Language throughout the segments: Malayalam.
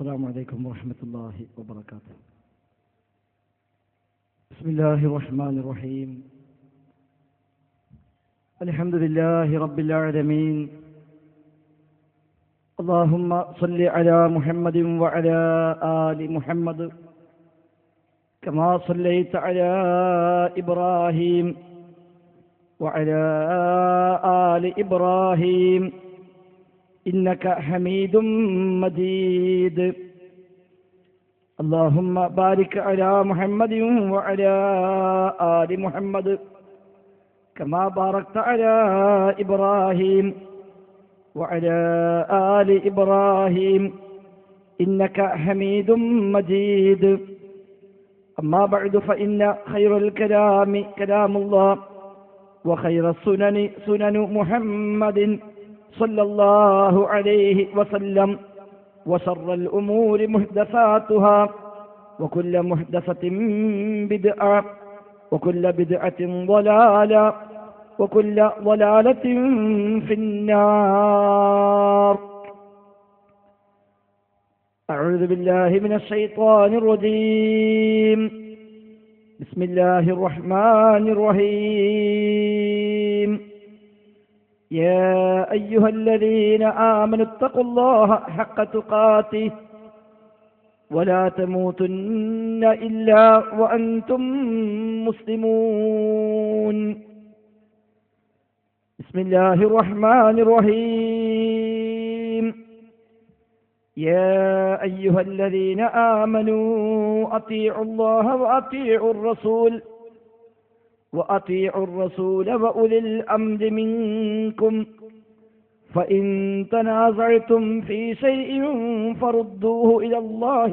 السلام عليكم ورحمة الله وبركاته. بسم الله الرحمن الرحيم. الحمد لله رب العالمين. اللهم صل على محمد وعلى آل محمد كما صليت على إبراهيم وعلى آل إبراهيم إنك حميد مجيد. اللهم بارك على محمد وعلى آل محمد كما باركت على إبراهيم وعلى آل إبراهيم إنك حميد مجيد. أما بعد فإن خير الكلام كلام الله وخير السنن سنن محمد صلى الله عليه وسلم وشر الأمور محدثاتها وكل محدثة بدعة وكل بدعة ضلالة وكل ضلالة في النار. أعوذ بالله من الشيطان الرجيم. بسم الله الرحمن الرحيم. يا أيها الذين آمنوا اتقوا الله حق تقاته ولا تموتن إلا وأنتم مسلمون. بسم الله الرحمن الرحيم. يا أيها الذين آمنوا أطيعوا الله وأطيعوا الرسول وأولي الأمر منكم فإن تنازعتم في شيء فردوه إلى الله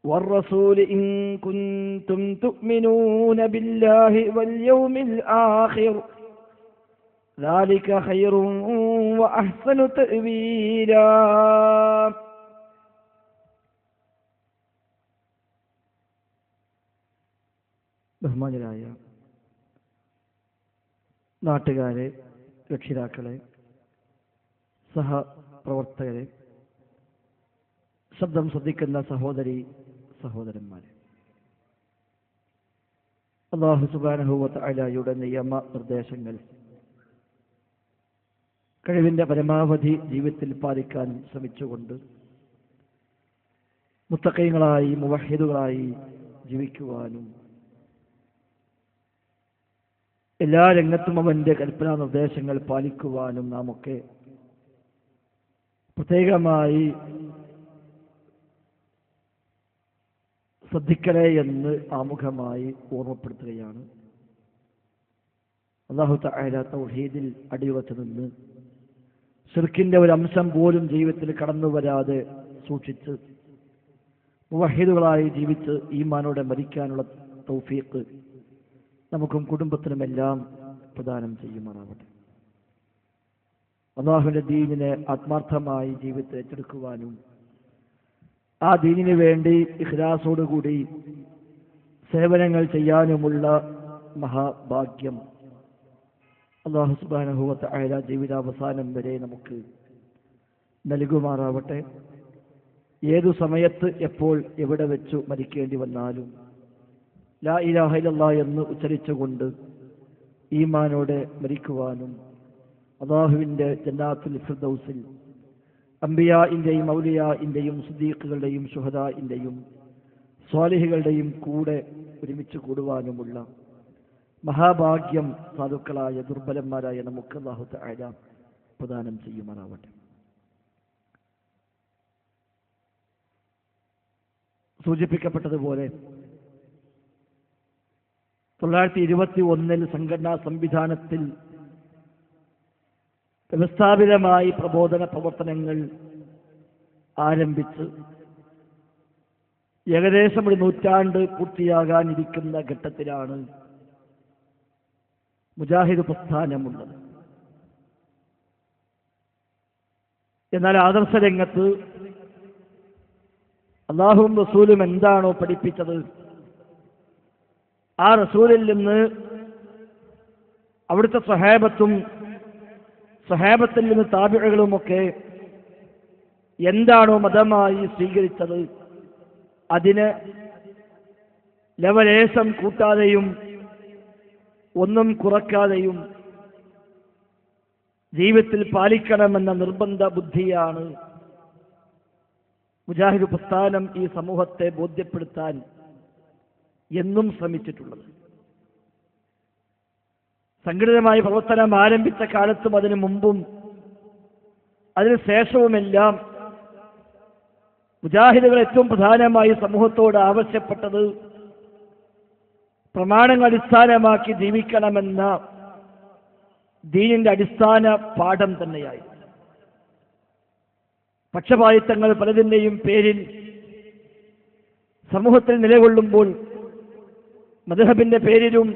والرسول إن كنتم تؤمنون بالله واليوم الآخر ذلك خير وأحسن تأويلا. ബഹുമാന്യരായ നാട്ടുകാരെ, രക്ഷിതാക്കളെ, സഹപ്രവർത്തകരെ, ശബ്ദം ശ്രദ്ധിക്കുന്ന സഹോദരി സഹോദരന്മാരെ, അല്ലാഹു സുബ്ഹാനഹു വ തആലയുടെ നിയമ നിർദ്ദേശങ്ങൾ കഴിവിന്റെ പരമാവധി ജീവിതത്തിൽ പാലിക്കാൻ ശ്രമിച്ചുകൊണ്ട് മുത്തഖീങ്ങളായി മുവഹ്ഹിദുകളായി ജീവിക്കുവാനും എല്ലാ രംഗത്തും അവന്റെ കൽപ്പനാ നിർദ്ദേശങ്ങൾ പാലിക്കുവാനും നാം ഒക്കെ പ്രത്യേകമായി ശ്രദ്ധിക്കണേ എന്ന് ആമുഖമായി ഓർമ്മപ്പെടുത്തുകയാണ്. അല്ലാഹു തആല തൗഹീദിൽ അടിയുറച്ചു നിന്ന് ശിർക്കിന്റെ ഒരു അംശം പോലും ജീവിതത്തിൽ കടന്നു വരാതെ സൂക്ഷിച്ച് മുവഹ്ഹിദുകളായി ജീവിച്ച് ഈമാനോടെ മരിക്കാനുള്ള തൗഫീഖ് നമുക്കും കുടുംബത്തിനുമെല്ലാം പ്രദാനം ചെയ്യുമാറാവട്ടെ. അല്ലാഹുവിന്റെ ദീനിനെ ആത്മാർത്ഥമായി ജീവിതത്തിൽ ഏറ്റെടുക്കുവാനും ആ ദീനിനു വേണ്ടി ഇഖ്ലാസോടുകൂടി സേവനങ്ങൾ ചെയ്യാനുമുള്ള മഹാഭാഗ്യം അല്ലാഹു സുബ്ഹാനഹു വ തആല ജീവിതാവസാനം വരെ നമുക്ക് നൽകുമാറാവട്ടെ. ഏതു സമയത്ത് എപ്പോൾ എവിടെ വെച്ചു മരിക്കേണ്ടി വന്നാലും ലാ ഇലാഹ ഇല്ലല്ലാഹ് എന്ന് ഉച്ചരിച്ചുകൊണ്ട് ഈമാനോടെ മരിക്കുവാനും അല്ലാഹുവിന്റെ ജന്നാത്തുൽ ഫിർദൗസിൽ അംബിയാഇന്റെയും ഔലിയാഇന്റെയും സിദ്ദീഖുകളുടെയും ശുഹദാഇന്റെയും സ്വാലിഹുകളുടെയും കൂടെ ഒരുമിച്ച് കൂടുവാനുമുള്ള മഹാഭാഗ്യം സാധുക്കളായ ദുർബലന്മാരായ നമുക്ക് അല്ലാഹു തആല പ്രദാനം ചെയ്യുമാറാവട്ടെ. സൂചിപ്പിക്കപ്പെട്ടതുപോലെ 1921 സംഘടനാ സംവിധാനത്തിൽ വ്യവസ്ഥാപിതമായി പ്രബോധന പ്രവർത്തനങ്ങൾ ആരംഭിച്ച് ഏകദേശം ഒരു നൂറ്റാണ്ട് പൂർത്തിയാകാനിരിക്കുന്ന ഘട്ടത്തിലാണ് മുജാഹിദ് പ്രസ്ഥാനമുള്ളത്. എന്നാൽ ആദർശ രംഗത്ത് അല്ലാഹുവും റസൂലും എന്താണോ പഠിപ്പിച്ചത് ആ റസൂലിൽ നിന്ന് അവിടുത്തെ സഹാബത്തിൽ നിന്ന് താബിഈകളുമൊക്കെ എന്താണോ മതമായി സ്വീകരിച്ചത് അതിന് ലവലേശം കൂട്ടാതെയും ഒന്നും കുറക്കാതെയും ജീവിതത്തിൽ പാലിക്കണമെന്ന നിർബന്ധ ബുദ്ധിയാണ് മുജാഹിദ് പ്രസ്ഥാനം ഈ സമൂഹത്തെ ബോധ്യപ്പെടുത്താൻ എന്നും ശ്രമിച്ചിട്ടുള്ളത്. സംഘടിതമായ പ്രവർത്തനം ആരംഭിച്ച കാലത്തും അതിനു മുമ്പും അതിനു ശേഷവുമെല്ലാം മുജാഹിദുകൾ ഏറ്റവും പ്രധാനമായി സമൂഹത്തോട് ആവശ്യപ്പെട്ടത് പ്രമാണങ്ങൾ അടിസ്ഥാനമാക്കി ജീവിക്കണമെന്ന ദീനിന്റെ അടിസ്ഥാന പാഠം തന്നെയായി. പക്ഷപാതിത്വങ്ങൾ പലതിൻ്റെയും പേരിൽ സമൂഹത്തിൽ നിലകൊള്ളുമ്പോൾ മദ്ഹബിന്റെ പേരിലും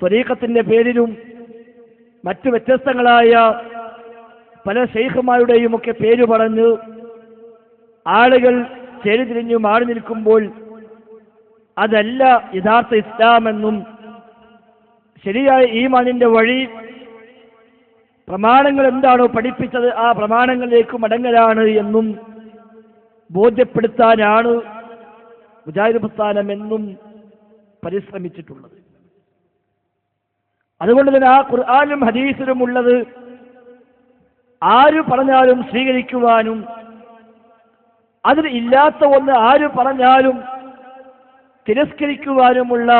ത്വരീഖത്തിന്റെ പേരിലും മറ്റു വ്യത്യസ്തങ്ങളായ പല ശൈഖുമാരുടെയും ഒക്കെ പേര് പറഞ്ഞ് ആളുകൾ ചേരിതിരിഞ്ഞു മാറി നിൽക്കുമ്പോൾ അതല്ല യഥാർത്ഥ ഇസ്ലാമെന്നും ശരിയായ ഈമാനിന്റെ വഴി പ്രമാണങ്ങൾ എന്താണോ പഠിപ്പിച്ചത് ആ പ്രമാണങ്ങളിലേക്ക് മടങ്ങലാണ് എന്നും ബോധ്യപ്പെടുത്താനാണ് മുജാഹിദ് പ്രസ്ഥാനം എന്നും പരിശ്രമിച്ചിട്ടുള്ളത്. അതുകൊണ്ട് തന്നെ ആ ഖുർആനിലും ഹദീസിലും ഉള്ളത് ആര് പറഞ്ഞാലും സ്വീകരിക്കുവാനും അതിൽ ഇല്ലാത്ത ഒന്ന് ആര് പറഞ്ഞാലും തിരസ്കരിക്കുവാനുമുള്ള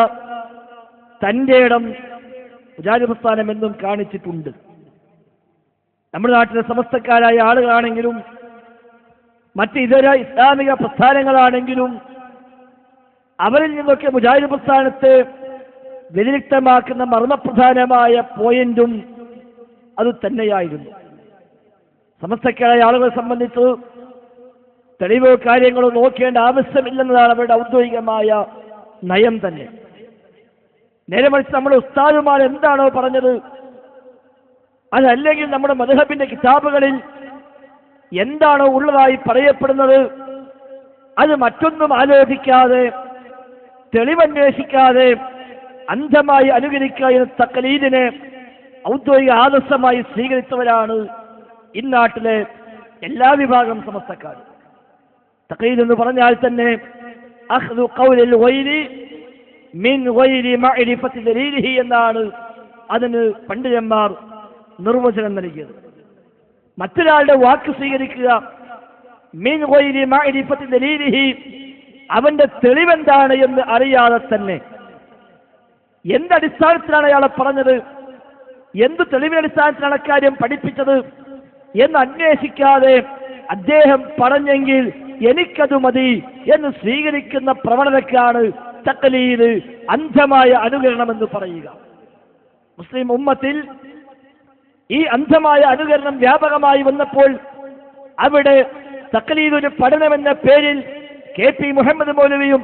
തന്റെ ഇടം മുജാഹിദ് പ്രസ്ഥാനം എന്നും കാണിച്ചിട്ടുണ്ട്. നമ്മുടെ നാട്ടിലെ സമസ്തക്കാരായ ആളുകളാണെങ്കിലും മറ്റ് ഇതര ഇസ്ലാമിക പ്രസ്ഥാനങ്ങളാണെങ്കിലും അവരിൽ നിന്നൊക്കെ മുജാഹിദ് പ്രസ്ഥാനത്തെ വ്യതിരിക്തമാക്കുന്ന മർമ്മപ്രധാനമായ പോയിന്റും അത് തന്നെയായിരുന്നു. സമസ്തക്കാരായ ആളുകളെ സംബന്ധിച്ച് തെളിവോ കാര്യങ്ങളോ നോക്കേണ്ട ആവശ്യമില്ലെന്നതാണ് അവരുടെ ഔദ്യോഗികമായ നയം തന്നെ. നേരെ മറിച്ച് നമ്മുടെ ഉസ്താദുമാർ എന്താണോ പറഞ്ഞത് അതല്ലെങ്കിൽ നമ്മുടെ മദ്ഹബിന്റെ കിതാബുകളിൽ എന്താണോ ഉള്ളതായി പറയപ്പെടുന്നത് അത് മറ്റൊന്നും ആലോചിക്കാതെ തെളിവന്വേഷിക്കാതെ അന്ധമായി അനുകരിക്കുക എന്ന തഖ്ലീദിനെ ഔദ്യോഗിക ആദർശമായി സ്വീകരിച്ചവരാണ് ഇന്നാട്ടിലെ എല്ലാ വിഭാഗം സമസ്തക്കാർ. തഖ്ലീദ് എന്ന് പറഞ്ഞാൽ തന്നെ അഖ്ദു ഖൗലിൽ ഗൈരി മിൻ ഗൈരി മഅരിഫത്തി ദലീലിഹി എന്നാണ് അതിന് പണ്ഡിതന്മാർ നിർവചനം നൽകിയത്. മറ്റൊരാളുടെ വാക്ക് സ്വീകരിക്കുക, മിൻ ഗൈരി മഅരിഫത്തി ദലീലിഹി, അവന്റെ തെളിവെന്താണ് എന്ന് അറിയാതെ തന്നെ എന്തടിസ്ഥാനത്തിലാണ് അയാളെ പറഞ്ഞത്, എന്ത് തെളിവിനടിസ്ഥാനത്തിലാണ് അക്കാര്യം പഠിപ്പിച്ചത് എന്ന് അന്വേഷിക്കാതെ അദ്ദേഹം പറഞ്ഞെങ്കിൽ എനിക്കത് മതി എന്ന് സ്വീകരിക്കുന്ന പ്രവണതയ്ക്കാണ് തഖ്ലീദ്, അന്ധമായ അനുകരണമെന്ന് പറയുക. മുസ്ലിം ഉമ്മത്തിൽ ഈ അന്ധമായ അനുകരണം വ്യാപകമായി വന്നപ്പോൾ അവിടെ തഖ്ലീദ് ഒരു പഠനമെന്ന പേരിൽ KP മുഹമ്മദ് മൗലവിയും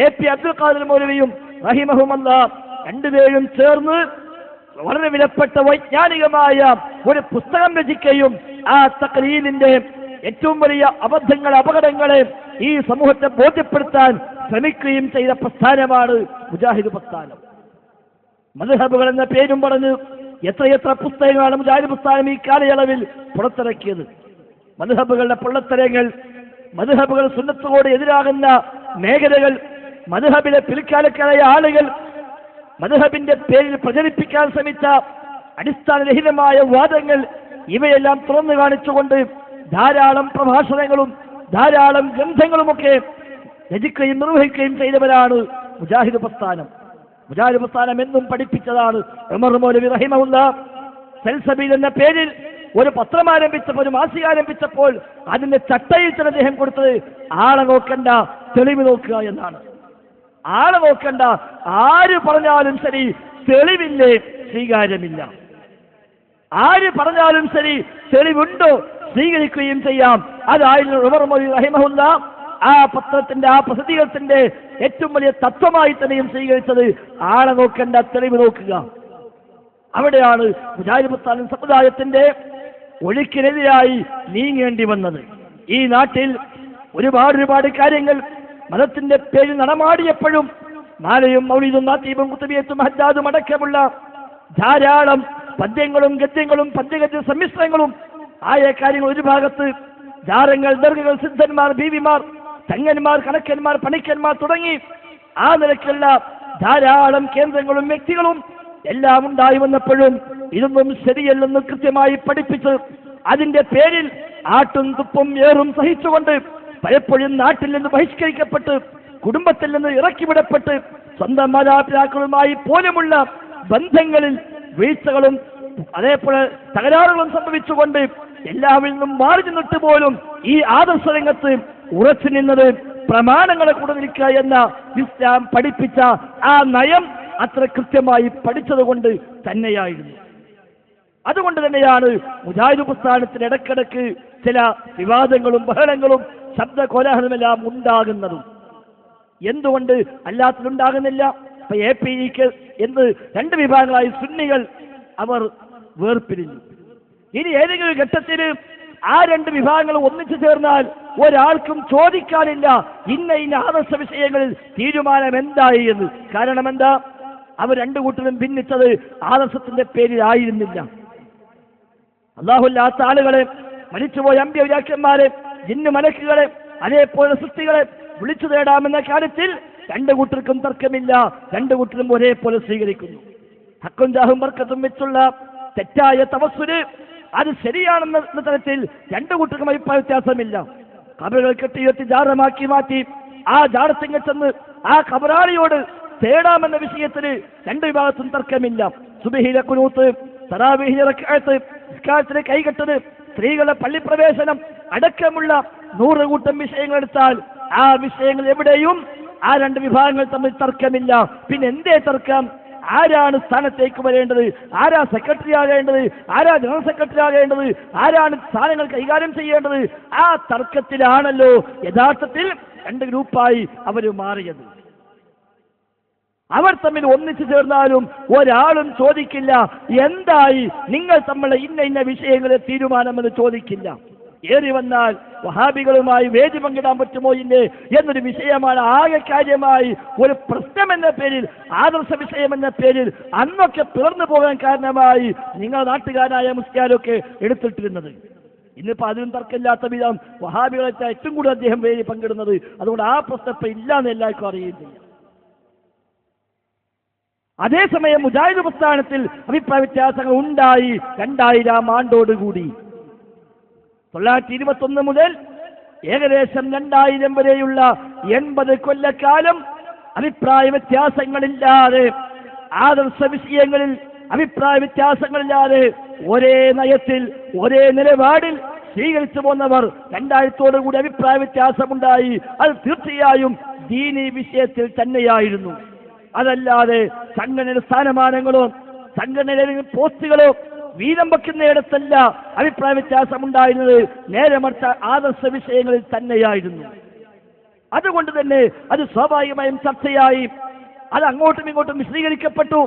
AP അബ്ദുൽ ഖാദിർ മൗലവിയും റഹിമഹുമല്ലാഹ് രണ്ടുപേരും ചേർന്ന് വളരെ വിലപ്പെട്ട വൈജ്ഞാനികമായ ഒരു പുസ്തകം രചിക്കുകയും ആ തഖ്ലീദിന്റെ ഏറ്റവും വലിയ അപകടങ്ങളെ ഈ സമൂഹത്തെ ബോധ്യപ്പെടുത്താൻ ശ്രമിക്കുകയും ചെയ്ത പ്രസ്ഥാനമാണ് മുജാഹിദ് പ്രസ്ഥാനം. മദ്ഹബുകൾ എന്ന പേരും പറഞ്ഞ് എത്രയെത്ര പുസ്തകങ്ങളാണ് മുജാഹിദ് പ്രസ്ഥാനം ഈ കാലയളവിൽ പുറത്തിറക്കിയത്. മദ്ഹബുകളുടെ പൊള്ളത്തരങ്ങൾ, മദ്ഹബുകൾ സുന്നത്തോട് എതിരാകുന്ന മേഖലകൾ, മദ്ഹബിലെ പിൽക്കാലക്കാരായ ആളുകൾ മദ്ഹബിന്റെ പേരിൽ പ്രചരിപ്പിക്കാൻ ശ്രമിച്ച അടിസ്ഥാനരഹിതമായ വാദങ്ങൾ, ഇവയെല്ലാം തുറന്നു കാണിച്ചുകൊണ്ട് ധാരാളം പ്രഭാഷണങ്ങളും ധാരാളം ഗ്രന്ഥങ്ങളുമൊക്കെ രചിക്കുകയും നിർവഹിക്കുകയും ചെയ്തവരാണ് മുജാഹിദ് പ്രസ്ഥാനം. മുജാഹിദ് പ്രസ്ഥാനം എന്നും പഠിപ്പിച്ചതാണ്. ഉമർ മൗലവി റഹിമഹുല്ലാഹ് സൽസബീൽ എന്ന പേരിൽ ഒരു പത്രം ആരംഭിച്ചപ്പോൾ, ഒരു മാസിക ആരംഭിച്ചപ്പോൾ അതിന്റെ ചട്ടയിൽ തന്നെ അദ്ദേഹം കൊടുത്തത് ആളെ നോക്കണ്ട, തെളിവ് നോക്കുക എന്നാണ്. ആളെ നോക്കണ്ട, ആര് പറഞ്ഞാലും ശരി തെളിവില്ലേ സ്വീകാര്യമില്ല. ആര് പറഞ്ഞാലും ശരി തെളിവുണ്ടോ സ്വീകരിക്കുകയും ചെയ്യാം. അതായിരുന്നു ഉമർ മൗലവി റഹിമഹുല്ലാഹ് ആ പത്രത്തിന്റെ, ആ പ്രസിദ്ധീകരണത്തിന്റെ ഏറ്റവും വലിയ തത്വമായി തന്നെയും സ്വീകരിച്ചത് ആളെ നോക്കണ്ട, തെളിവ് നോക്കുക. അവിടെയാണ് മുജാഹിദ് പ്രസ്ഥാനം സമുദായത്തിന്റെ ഒഴുക്കിനെതിരായി നീങ്ങേണ്ടി വന്നത്. ഈ നാട്ടിൽ ഒരുപാട് കാര്യങ്ങൾ മതത്തിന്റെ പേരിൽ നടമാടിയപ്പോഴും മാലയും മൗലിദും നാത്തീബും കുത്തുബിയത്തും ഹജ്ജാദും അടക്കമുള്ള ധാരാളം പദ്യങ്ങളും ഗദ്യങ്ങളും പദ്യഗദ്യ സമ്മിശ്രങ്ങളും ആയ കാര്യങ്ങൾ ഒരു ഭാഗത്ത്, ജാരങ്ങൾ, ദർഗകൾ, സിദ്ധന്മാർ, ബീവിമാർ, തങ്ങന്മാർ, കണക്കന്മാർ, പണിക്കന്മാർ തുടങ്ങി ആ നിലയ്ക്കുള്ള ധാരാളം കേന്ദ്രങ്ങളും വ്യക്തികളും എല്ലാം ഉണ്ടായി വന്നപ്പോഴും ഇതൊന്നും ശരിയല്ലെന്ന് കൃത്യമായി പഠിപ്പിച്ച് അതിന്റെ പേരിൽ ആട്ടും തുപ്പും ഏറും സഹിച്ചുകൊണ്ട് പലപ്പോഴും നാട്ടിൽ നിന്ന് ബഹിഷ്കരിക്കപ്പെട്ട് കുടുംബത്തിൽ നിന്ന് ഇറക്കിവിടപ്പെട്ട് സ്വന്തം മാതാപിതാക്കളുമായി പോലുമുള്ള ബന്ധങ്ങളിൽ വീഴ്ചകളും അതേപോലെ തകരാറുകളും സംഭവിച്ചുകൊണ്ട് എല്ലാവരിൽ നിന്നും മാറി നിന്നിട്ട് പോലും ഈ ആദർശ രംഗത്ത് ഉറച്ചു നിന്നത് പ്രമാണങ്ങളെ കൂടെ നിൽക്കുക എന്ന ഇസ്ലാം പഠിപ്പിച്ച ആ നയം അത്ര കൃത്യമായി പഠിച്ചതുകൊണ്ട് തന്നെയായിരുന്നു. അതുകൊണ്ട് തന്നെയാണ് മുജാഹിദ് പ്രസ്ഥാനത്തിന് ഇടക്കിടക്ക് ചില വിവാദങ്ങളും ബഹളങ്ങളും ശബ്ദ കോലാഹലമെല്ലാം ഉണ്ടാകുന്നതും. എന്തുകൊണ്ട് അല്ലാത്തതുണ്ടാകുന്നില്ല? ഇപ്പൊ APEക്ക് എന്ന് രണ്ട് വിഭാഗങ്ങളായി സുന്നികൾ അവർ വേർപിരിഞ്ഞു. ഇനി ഏതെങ്കിലും ഘട്ടത്തിൽ ആ രണ്ട് വിഭാഗങ്ങൾ ഒന്നിച്ചു ചേർന്നാൽ ഒരാൾക്കും ചോദിക്കാനില്ല ഇന്ന ആദർശ വിഷയങ്ങളിൽ തീരുമാനം എന്തായി എന്ന്. കാരണം എന്താ? അവർ രണ്ടു കൂട്ടരും ഭിന്നിച്ചത് ആദർശത്തിന്റെ പേരിലായിരുന്നില്ല. അല്ലാഹുല്ലാത്ത ആളുകളെ, മരിച്ചുപോയ അമ്പ്യവ്യാഖ്യന്മാരെ, ജിന്നു മലക്കുകളെ, അതേപോലെ സൃഷ്ടികളെ വിളിച്ചു തേടാമെന്ന കാര്യത്തിൽ രണ്ടു കൂട്ടർക്കും തർക്കമില്ല. രണ്ടു കൂട്ടരും ഒരേപോലെ സ്വീകരിക്കുന്നു. ഹക്കും ജാഹും ബർക്കത്തും വെച്ചുള്ള തെറ്റായ തവസ്സുല് അത് ശരിയാണെന്ന തരത്തിൽ രണ്ടു കൂട്ടർക്കും അഭിപ്രായ വ്യത്യാസമില്ല. കബറുകൾ കെട്ടിയുയർത്തി ജാറമാക്കി മാറ്റി ആ ജാറത്തിങ്ങ ചെന്ന് ആ കബറാളിയോട് തേടാമെന്ന വിഷയത്തിൽ രണ്ടു വിഭാഗത്തും തർക്കമില്ല. സുബഹിയിലെ ഖുനൂത്ത്, തറാവീഹിലെ റക്അത്ത്, നിസ്കാരത്തിലെ കൈകെട്ടത്, സ്ത്രീകളുടെ പള്ളിപ്രവേശനം അടക്കമുള്ള 100 കൂട്ടം വിഷയങ്ങൾ എടുത്താൽ ആ വിഷയങ്ങൾ എവിടെയും ആ രണ്ട് വിഭാഗങ്ങൾ തമ്മിൽ തർക്കമില്ല. പിന്നെ എന്തേ തർക്കം? ആരാണ് സ്ഥാനത്തേക്ക് വരേണ്ടത്, ആരാ സെക്രട്ടറി ആകേണ്ടത്, ആരാ ജനറൽ സെക്രട്ടറി ആകേണ്ടത്, ആരാണ് സ്ഥാനങ്ങൾ കൈകാര്യം ചെയ്യേണ്ടത്? ആ തർക്കത്തിലാണല്ലോ യഥാർത്ഥത്തിൽ രണ്ട് ഗ്രൂപ്പായി അവർ മാറിയത്. അവർ തമ്മിൽ ഒന്നിച്ചു ചേർന്നാലും ഒരാളും ചോദിക്കില്ല എന്തായി നിങ്ങൾ തമ്മിലെ ഇന്ന വിഷയങ്ങളെ തീരുമാനമെന്ന് ചോദിക്കില്ല. ഏറി വന്നാൽ വഹാബികളുമായി വേദി പങ്കിടാൻ പറ്റുമോ ഇല്ലേ എന്നൊരു വിഷയമാണ് ആകെ കാര്യമായി ഒരു പ്രശ്നം എന്ന പേരിൽ, ആദർശ വിഷയം എന്ന പേരിൽ അന്നൊക്കെ പിളർന്നു പോകാൻ കാരണമായി നിങ്ങളുടെ നാട്ടുകാരായ മുസ്ലിയാരൊക്കെ എടുത്തിട്ടിരുന്നത്. ഇന്നിപ്പോൾ അതിനും തർക്കമില്ലാത്ത വിധം വഹാബികളെ ഏറ്റവും കൂടുതൽ അദ്ദേഹം വേദി പങ്കിടുന്നത്. അതുകൊണ്ട് ആ പ്രശ്നം ഇപ്പം ഇല്ലാന്ന് എല്ലാവർക്കും അറിയുന്നില്ല. അതേസമയം മുജാഹിദ് പ്രസ്ഥാനത്തിൽ അഭിപ്രായ വ്യത്യാസങ്ങൾ ഉണ്ടായി 2000 ആണ്ടോടുകൂടി. 921 മുതൽ ഏകദേശം 2000 വരെയുള്ള 80 കൊല്ലക്കാലം അഭിപ്രായ വ്യത്യാസങ്ങളില്ലാതെ, ആദർശ വിഷയങ്ങളിൽ അഭിപ്രായ വ്യത്യാസങ്ങളില്ലാതെ ഒരേ നയത്തിൽ ഒരേ നിലപാടിൽ സ്വീകരിച്ചു പോന്നവർ 2000 കൂടി അഭിപ്രായ വ്യത്യാസമുണ്ടായി. അത് തീർച്ചയായും ദീനി വിഷയത്തിൽ തന്നെയായിരുന്നു. അതല്ലാതെ സംഘടനയുടെ സ്ഥാനമാനങ്ങളോ സംഘടനയിലെ പോസ്റ്റുകളോ വീതം വെക്കുന്നിടത്തല്ല അഭിപ്രായ വ്യത്യാസമുണ്ടായിരുന്നത്. നേരെ മറിച്ച ആദർശ വിഷയങ്ങളിൽ തന്നെയായിരുന്നു. അതുകൊണ്ട് തന്നെ അത് സ്വാഭാവികമായും ചർച്ചയായി. അത് അങ്ങോട്ടും ഇങ്ങോട്ടും വിശദീകരിക്കപ്പെട്ടു,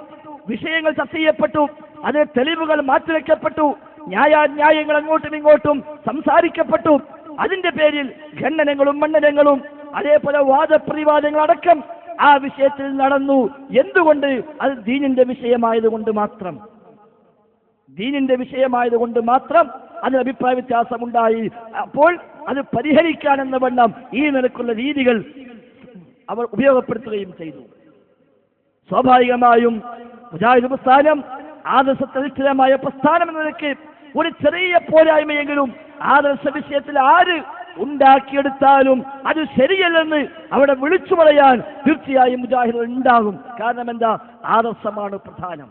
വിഷയങ്ങൾ ചർച്ച ചെയ്യപ്പെട്ടു, അതിന് തെളിവുകൾ മാറ്റിവെക്കപ്പെട്ടു, ന്യായാന്യായങ്ങൾ അങ്ങോട്ടും ഇങ്ങോട്ടും സംസാരിക്കപ്പെട്ടു. അതിന്റെ പേരിൽ ഖണ്ഡനങ്ങളും മണ്ഡനങ്ങളും അതേപോലെ വാദപ്രതിവാദങ്ങളടക്കം ആ വിഷയത്തിൽ നടന്നു. എന്തുകൊണ്ട്? അത് ദീനിന്റെ വിഷയമായതുകൊണ്ട് മാത്രം. ദീനിന്റെ വിഷയമായതുകൊണ്ട് മാത്രം അതിന് അഭിപ്രായ വ്യത്യാസമുണ്ടായി. അപ്പോൾ അത് പരിഹരിക്കാനെന്ന വണ്ണം ഈ നിലക്കുള്ള രീതികൾ അവർ ഉപയോഗപ്പെടുത്തുകയും ചെയ്തു. സ്വാഭാവികമായും മുജാഹിദ് പ്രസ്ഥാനം ആദർശത്തധിഷ്ഠിതമായ പ്രസ്ഥാനം എന്ന നിലയ്ക്ക് ഒരു ചെറിയ പോരായ്മയെങ്കിലും ആദർശ വിഷയത്തിൽ ആര് ഉണ്ടാക്കിയെടുത്താലും അത് ശരിയല്ലെന്ന് അവിടെ വിളിച്ചു പറയാൻ തീർച്ചയായും മുജാഹിദുകൾ ഉണ്ടാകും. കാരണം എന്താ? ആദർശമാണ് പ്രധാനം.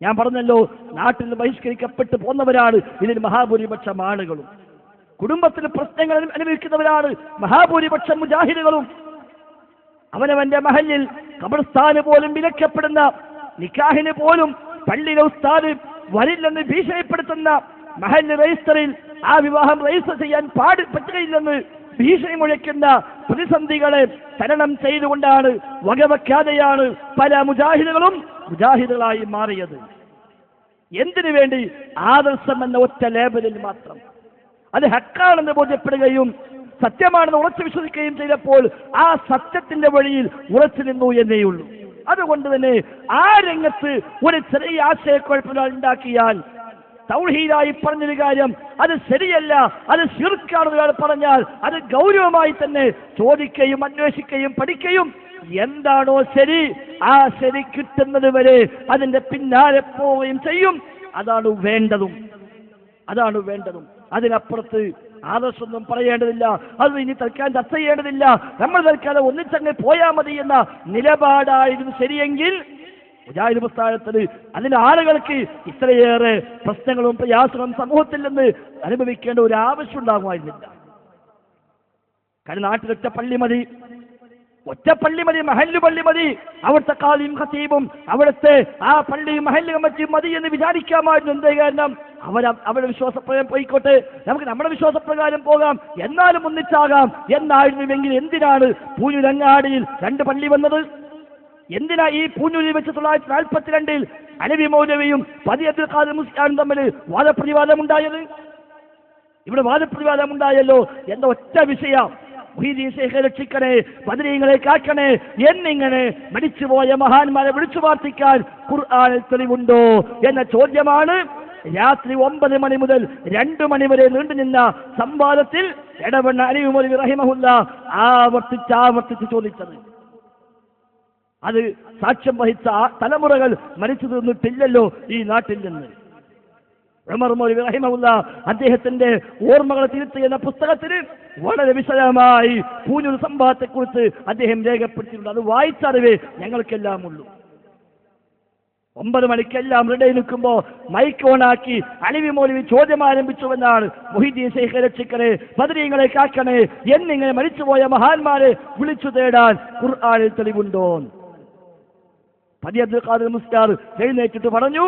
ഞാൻ പറഞ്ഞല്ലോ, നാട്ടിൽ നിന്ന് ബഹിഷ്കരിക്കപ്പെട്ട് പോന്നവരാണ് ഇതിൽ മഹാഭൂരിപക്ഷം ആളുകളും. കുടുംബത്തിൽ പ്രശ്നങ്ങൾ അനുഭവിക്കുന്നവരാണ് മഹാഭൂരിപക്ഷം മുജാഹിദുകളും. അവനവന്റെ മഹല്ലിൽ ഖബർസ്ഥാന് പോലും വിലക്കപ്പെടുന്ന, നിക്കാഹിന് പോലും പള്ളിയിലെ ഉസ്താദ് വരില്ലെന്ന് ഭീഷണിപ്പെടുത്തുന്ന, മഹല്ല് രജിസ്റ്ററിൽ ആ വിവാഹം രജിസ്റ്റർ ചെയ്യാൻ പറ്റുകയില്ലെന്ന് ഭീഷണി മുഴക്കുന്ന പ്രതിസന്ധികളെ തരണം ചെയ്തുകൊണ്ടാണ്, വകവെക്കാതെയാണ് പല മുജാഹിദുകളും മുജാഹിദുകളായി മാറിയത്. എന്തിനു വേണ്ടി? ആദർശം എന്ന ഒറ്റ ലേബലിൽ മാത്രം. അത് ഹക്കാണെന്ന് ബോധ്യപ്പെടുകയും സത്യമാണെന്ന് ഉറച്ചു വിശ്വസിക്കുകയും ചെയ്തപ്പോൾ ആ സത്യത്തിന്റെ വഴിയിൽ ഉറച്ചു നിന്നു എന്നേയുള്ളൂ. അതുകൊണ്ട് തന്നെ ആ രംഗത്ത് ഒരു ചെറിയ ആശയക്കുഴപ്പം ഉണ്ടാക്കിയാൽ തൗഹീദായി പറഞ്ഞൊരു കാര്യം അത് ശരിയല്ല, അത് ശിർക്കാണെന്ന് ഒരാൾ പറഞ്ഞാൽ അത് ഗൗരവമായി തന്നെ ചോദിക്കുകയും അന്വേഷിക്കുകയും പഠിക്കുകയും എന്താണോ ശരി ആ ശരി കിട്ടുന്നത് വരെ അതിന്റെ പിന്നാലെ പോവുകയും ചെയ്യും. അതാണ് വേണ്ടതും. അതിനപ്പുറത്ത് ആദർശമൊന്നും പറയേണ്ടതില്ല, അത് ഇനി തൽക്കാലം ചർച്ച ചെയ്യേണ്ടതില്ല, നമ്മൾ തൽക്കാലം ഒന്നിച്ചങ്ങ് പോയാൽ മതി എന്ന നിലപാടായിരുന്നു ശരിയെങ്കിൽ മുജാഹിദ് പ്രസ്ഥാനത്തിന് അതിന്റെ ആളുകൾക്ക് ഇത്രയേറെ പ്രശ്നങ്ങളും പ്രയാസങ്ങളും സമൂഹത്തിൽ നിന്ന് അനുഭവിക്കേണ്ട ഒരു ആവശ്യം ഉണ്ടാകുമായിരുന്നില്ല. കാരണം നാട്ടിലൊറ്റ പള്ളി മതി, മഹല്ല് പള്ളി മതി, അവിടുത്തെ ഖാദിയും ഖതീബും അവിടുത്തെ ആ പള്ളിയും മഹല്ല് കമ്മിറ്റിയും മതി എന്ന് വിചാരിക്കാമായിരുന്നു. എന്തേ കാരണം അവരുടെ വിശ്വാസപ്രകാരം പോയിക്കോട്ടെ, നമുക്ക് നമ്മുടെ വിശ്വാസപ്രകാരം പോകാം, എന്നാലും ഒന്നിച്ചാകാം എന്നായിരുന്നുവെങ്കിൽ എന്തിനാണ് പൂഞ്ഞൂരങ്ങാടിയിൽ 2 പള്ളി വന്നത്? എന്തിനാ ഈ പൂഞ്ഞൂരിൽ വെച്ച് 1942 അലവി മൗലവിയും പതി അബ്ദുൽ ഖാദിർ മുസ്ലിയാരും തമ്മിൽ വാദപ്രതിവാദമുണ്ടായത്? ഇവിടെ വാദപ്രതിവാദമുണ്ടായല്ലോ എന്ന ഒറ്റ വിഷയം, മുഹീദ്ദീൻ ശൈഖെ രക്ഷിക്കണേ, ബദരീങ്ങളെ കാക്കണേ എന്നിങ്ങനെ മരിച്ചുപോയ മഹാന്മാരെ വിളിച്ചു പ്രാർത്ഥിക്കാൻ ഖുർആനിൽ തെളിവുണ്ടോ എന്ന ചോദ്യമാണ് രാത്രി 9 മണി മുതൽ 2 മണി വരെ നീണ്ടുനിന്ന സംവാദത്തിൽ എടവണ്ണ അലവി മൗലവി റഹിമഹുല്ലാ ആവർത്തിച്ച് ചോദിച്ചത്. അത് സാക്ഷ്യം വഹിച്ച തലമുറകൾ മരിച്ചു തീർന്നിട്ടില്ലല്ലോ ഈ നാട്ടിൽ നിന്ന്. ഉമർ മൗലവി റഹിമഹുല്ലാ അദ്ദേഹത്തിന്റെ ഓർമ്മകൾ തിരുത്തി എന്ന പുസ്തകത്തിന് വളരെ വിശദമായി പൂഞ്ഞൂർ സംഭവത്തെക്കുറിച്ച് അദ്ദേഹം രേഖപ്പെടുത്തിയിട്ടുണ്ട്. അത് വായിച്ചറിവേ ഞങ്ങൾക്കെല്ലാം ഉള്ളൂ. 9 മണിക്കെല്ലാം റെഡി നിൽക്കുമ്പോ മൈക്ക് ഓണാക്കി അലവി മൗലവി ചോദ്യം ആരംഭിച്ചുവെന്നാണ്. മുഹീദ്ദീൻ ശൈഖെ രക്ഷിക്കണേ, ബദരീങ്ങളെ കാക്കണേ എന്നിങ്ങനെ മരിച്ചുപോയ മഹാന്മാരെ വിളിച്ചു തേടാൻ ഖുർആനിൽ തെളിവുണ്ടോ? പതി അബ്ദുൽ ഖാദിർ മുസ്ലിയാർ എഴുന്നേറ്റിട്ട് പറഞ്ഞു,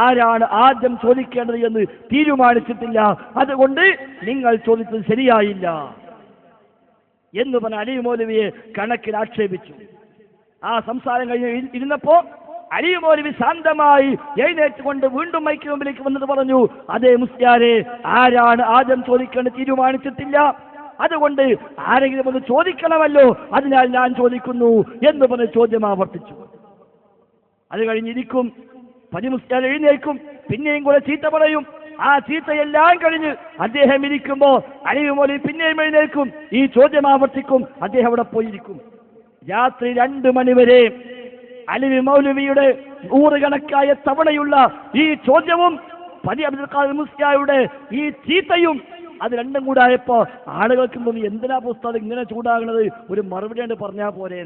ആരാണ് ആദ്യം ചോദിക്കേണ്ടത് എന്ന് തീരുമാനിച്ചിട്ടില്ല, അതുകൊണ്ട് നിങ്ങൾ ചോദിച്ചത് ശരിയായില്ല എന്ന് പറഞ്ഞ അലവി മൗലവിയെ കണക്കിൽ ആക്ഷേപിച്ചു. ആ സംസാരം കഴിഞ്ഞ് ഇരുന്നപ്പോ അലവി മൗലവി ശാന്തമായി എഴുന്നേറ്റുകൊണ്ട് വീണ്ടും മൈക്ക് മുമ്പിലേക്ക് വന്നിട്ട് പറഞ്ഞു, അതേ മുസ്ലിയാരെ, ആരാണ് ആദ്യം ചോദിക്കേണ്ടത് തീരുമാനിച്ചിട്ടില്ല, അതുകൊണ്ട് ആരെങ്കിലും ഒന്ന് ചോദിക്കണമല്ലോ, അതിനാൽ ഞാൻ ചോദിക്കുന്നു എന്ന് പറഞ്ഞ് ചോദ്യം ആവർത്തിച്ചു. അത് കഴിഞ്ഞിരിക്കും, പതി മുസ്ലിയാർ എഴുന്നേൽക്കും, പിന്നെയും കൂടെ ചീത്ത പറയും. ആ ചീത്തയെല്ലാം കഴിഞ്ഞ് അദ്ദേഹം ഇരിക്കുമ്പോ അലവി മൗലവി പിന്നെയും എഴുന്നേൽക്കും, ഈ ചോദ്യം ആവർത്തിക്കും, അദ്ദേഹം അവിടെ പോയിരിക്കും. രാത്രി 2 മണി വരെ അലവി മൗലവിയുടെ 100 കണക്കായ തവണയുള്ള ഈ ചോദ്യവും പതി അബ്ദുൽ ഖാദിർ മുസ്ലിയാരുടെ ഈ ചീത്തയും അത് രണ്ടും കൂടെ ആയപ്പോ ആളുകൾക്ക് തോന്നി, എന്തിനാ പുസ്തകം ഇങ്ങനെ ചൂടാകുന്നത്, ഒരു മറുപടി കൊണ്ട് പറഞ്ഞാൽ പോരേ.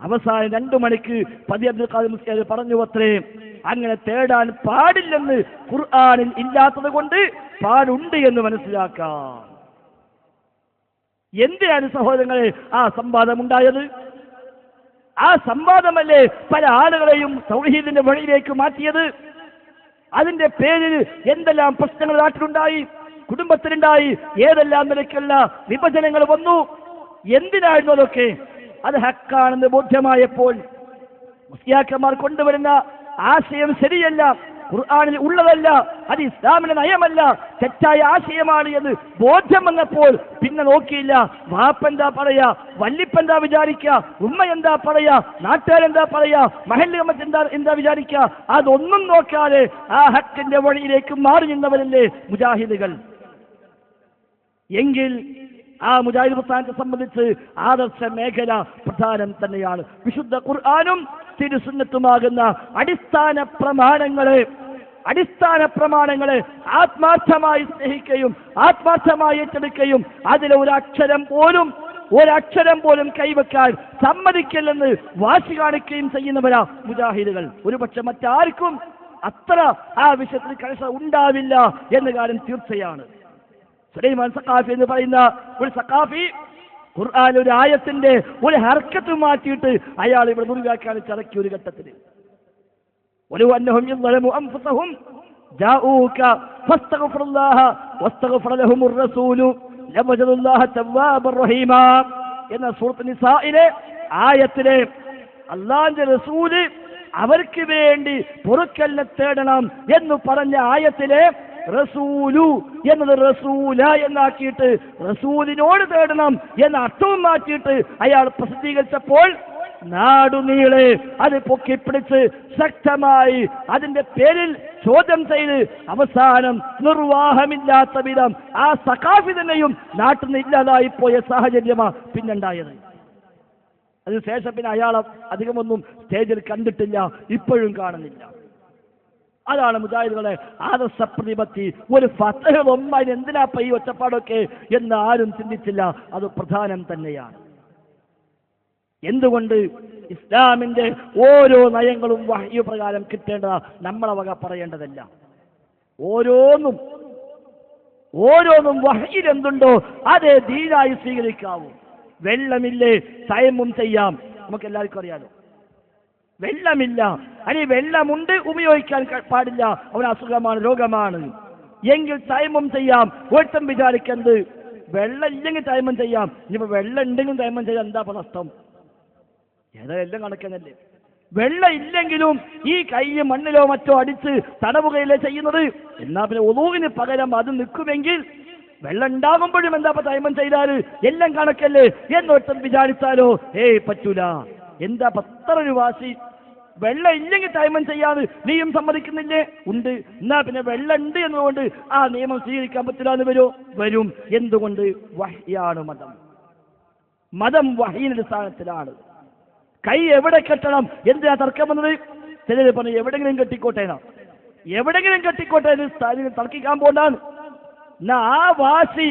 അവസാനം 2 മണിക്ക് പതി അബ്ദുൽ ഖാദിർ മുസ്ലിയാർ പറഞ്ഞു അത്രേ, അങ്ങനെ തേടാൻ പാടില്ലെന്ന് ഖുർആനിൽ ഇല്ലാത്തത് കൊണ്ട് പാടുണ്ട് എന്ന് മനസ്സിലാക്കാം. എന്തിനാണ് സഹോദരങ്ങളെ ആ സംവാദം ഉണ്ടായത്? ആ സംവാദമല്ലേ പല ആളുകളെയും തൗഹീദിന്റെ വഴിയിലേക്ക് മാറ്റിയത്? അതിന്റെ പേരിൽ എന്തെല്ലാം പ്രശ്നങ്ങൾ നാട്ടിലുണ്ടായി, കുടുംബത്തിലുണ്ടായി, ഏതെല്ലാം നിലയ്ക്കുള്ള വിഭജനങ്ങൾ വന്നു. എന്തിനായിരുന്നു അതൊക്കെ? അത് ഹക്കാണെന്ന് ബോധ്യമായപ്പോൾ മുസ്ലിയാക്കന്മാർ കൊണ്ടുവരുന്ന ആശയം ശരിയല്ല, ഖുർആനിൽ ഉള്ളതല്ല, അത് ഇസ്ലാമിന്റെ നയമല്ല, തെറ്റായ ആശയമാണ് എന്ന് ബോധ്യം വന്നപ്പോൾ പിന്നെ നോക്കിയില്ല. വാപ്പെന്താ പറയാ, വല്ലിപ്പെന്താ വിചാരിക്കുക, ഉമ്മ എന്താ പറയാ, നാട്ടുകാരെന്താ പറയാ, മഹല്ല് കമ്മിറ്റി എന്താ വിചാരിക്കുക, അതൊന്നും നോക്കാതെ ആ ഹക്കിന്റെ വഴിയിലേക്ക് മാറി നിന്നവരല്ലേ മുജാഹിദുകൾ. എങ്കിൽ ആ മുജാഹിദ് പ്രസ്ഥാനത്തെ സംബന്ധിച്ച് ആദർശ മേഖല പ്രധാനം തന്നെയാണ്. വിശുദ്ധ ഖുർആനും തിരുസുന്നത്തുമാകുന്ന അടിസ്ഥാന പ്രമാണങ്ങളെ ആത്മാർത്ഥമായി സ്നേഹിക്കുകയും ആത്മാർത്ഥമായി ഏറ്റെടുക്കുകയും അതിലെ ഒരക്ഷരം പോലും കൈവെക്കാൻ സമ്മതിക്കില്ലെന്ന് വാശി കാണിക്കുകയും ചെയ്യുന്നവരാ മുജാഹിദുകൾ. ഒരുപക്ഷെ മറ്റാർക്കും അത്ര ആ വിഷയത്തിൽ കണിശ ഉണ്ടാവില്ല എന്ന കാര്യം തീർച്ചയാണ്. സുലൈമാൻ സഖാഫി എന്ന് പറയുന്ന ഒരു സഖാഫി ഖുർആൻ ഒരു ആയത്തിന്റെ ഒരു ഹർക്കത്ത് മാറ്റിയിട്ട് അയാൾ ഇവിടെ ദുർവ്യാഖ്യാനം ചടക്കിയ ഒരു ഘട്ടത്തിൽ വലൗ അന്നഹും യظلموا അൻഫുസഹും ജാഊക ഫസ്തഗ്ഫിറുല്ലാഹ വസ്തഗ്ഫറ ലഹുമുർ റസൂലു ലവജദുല്ലാഹ തവ്വാബർ റഹീമ എന്ന സൂറത്ത് നിസായിലെ ആയത്തിലെ അല്ലാഹുവിന്റെ റസൂല് അവർക്ക് വേണ്ടി പൊറുക്കലിനെ തേടണം എന്ന് പറഞ്ഞ ആയത്തിലെ റസൂലു എന്നത് റസൂല എന്നാക്കിയിട്ട് റസൂലിനോട് തേടണം എന്ന അർത്ഥവും മാറ്റിയിട്ട് അയാൾ പ്രസിദ്ധീകരിച്ചപ്പോൾ നാടുനീളെ അത് പൊക്കിപ്പിടിച്ച് ശക്തമായി അതിന്റെ പേരിൽ ചോദ്യം ചെയ്ത് അവസാനം നിർവാഹമില്ലാത്ത വിധം ആ സഖാഫി തന്നെയും നാട്ടിൽ നിന്ന് ഇല്ലാതായി പോയ സാഹചര്യമാണ് പിന്നുണ്ടായത്. അതിനുശേഷം പിന്നെ അയാളെ അധികമൊന്നും സ്റ്റേജിൽ കണ്ടിട്ടില്ല, ഇപ്പോഴും കാണുന്നില്ല. അതാണ് മുജാഹിദുകളെ ആദർശപ്രതിപത്തി. ഒരു ഫതഹ് ഒമ്പതിന് എന്തിനാ ഈ ഒറ്റപ്പാടൊക്കെ എന്ന് ആരും ചിന്തിച്ചില്ല. അത് പ്രധാനം തന്നെയാണ്. എന്തുകൊണ്ട്? ഇസ്ലാമിന്റെ ഓരോ നയങ്ങളും വഹ്യ് പ്രകാരം കിട്ടേണ്ടതാ, നമ്മളെ വക പറയേണ്ടതല്ല. ഓരോന്നും വഹ്യിൽ എന്തുണ്ടോ അതേ ദീനായി സ്വീകരിക്കാവൂ. വെള്ളമില്ലേ, തയമ്മും ചെയ്യാം. നമുക്ക് എല്ലാവർക്കും അറിയാലോ, വെള്ളമില്ല, അല്ലെ വെള്ളമുണ്ട്, ഉപയോഗിക്കാൻ പാടില്ല, അവന് അസുഖമാണ്, രോഗമാണ് എങ്കിൽ തയമ്മും ചെയ്യാം. ഒരുത്തം വിചാരിക്കുന്നത് വെള്ളം ഇല്ലെങ്കിൽ തയമ്മം ചെയ്യാം. ഇനിയിപ്പോ വെള്ളം ഉണ്ടെങ്കിലും തയമ്മം ചെയ്യാം, എന്താ നഷ്ടം? ഏതെല്ലാം കണക്കന്നല്ലേ. വെള്ളം ഇല്ലെങ്കിലും ഈ കൈ മണ്ണിലോ മറ്റോ അടിച്ച് തടവുകയില്ലേ ചെയ്യുന്നത്. എന്നാ പിന്നെ ഒളൂവിന് പകരം അത് നിൽക്കുമെങ്കിൽ വെള്ളം ഉണ്ടാകുമ്പോഴും എന്താ തയമ്മം ചെയ്താൽ എല്ലാം കണക്കല്ലേ എന്നൊരുത്തം വിചാരിച്ചാലോ പറ്റൂല. എന്താ അത്ര വാശി? വെള്ളം ഇല്ലെങ്കിൽ തയമ്മം ചെയ്യാതെ നീയും സമ്മതിക്കുന്നില്ലേ? ഉണ്ട്. എന്നാ പിന്നെ വെള്ളം ഉണ്ട് എന്നുകൊണ്ട് ആ നിയമം സ്വീകരിക്കാൻ പറ്റില്ല എന്ന് വരും. എന്തുകൊണ്ട്? വഹ്യാണ് മതം. മതം വഹ്യിന്റെ അടിസ്ഥാനത്തിലാണ്. കൈ എവിടെ കെട്ടണം എന്തിനാ തർക്കം വന്നത്? ചിലര് പറഞ്ഞു എവിടെങ്കിലും കെട്ടിക്കോട്ടെ തർക്കിക്കാൻ പോണ്ടാണ്. എന്നാ ആ വാശി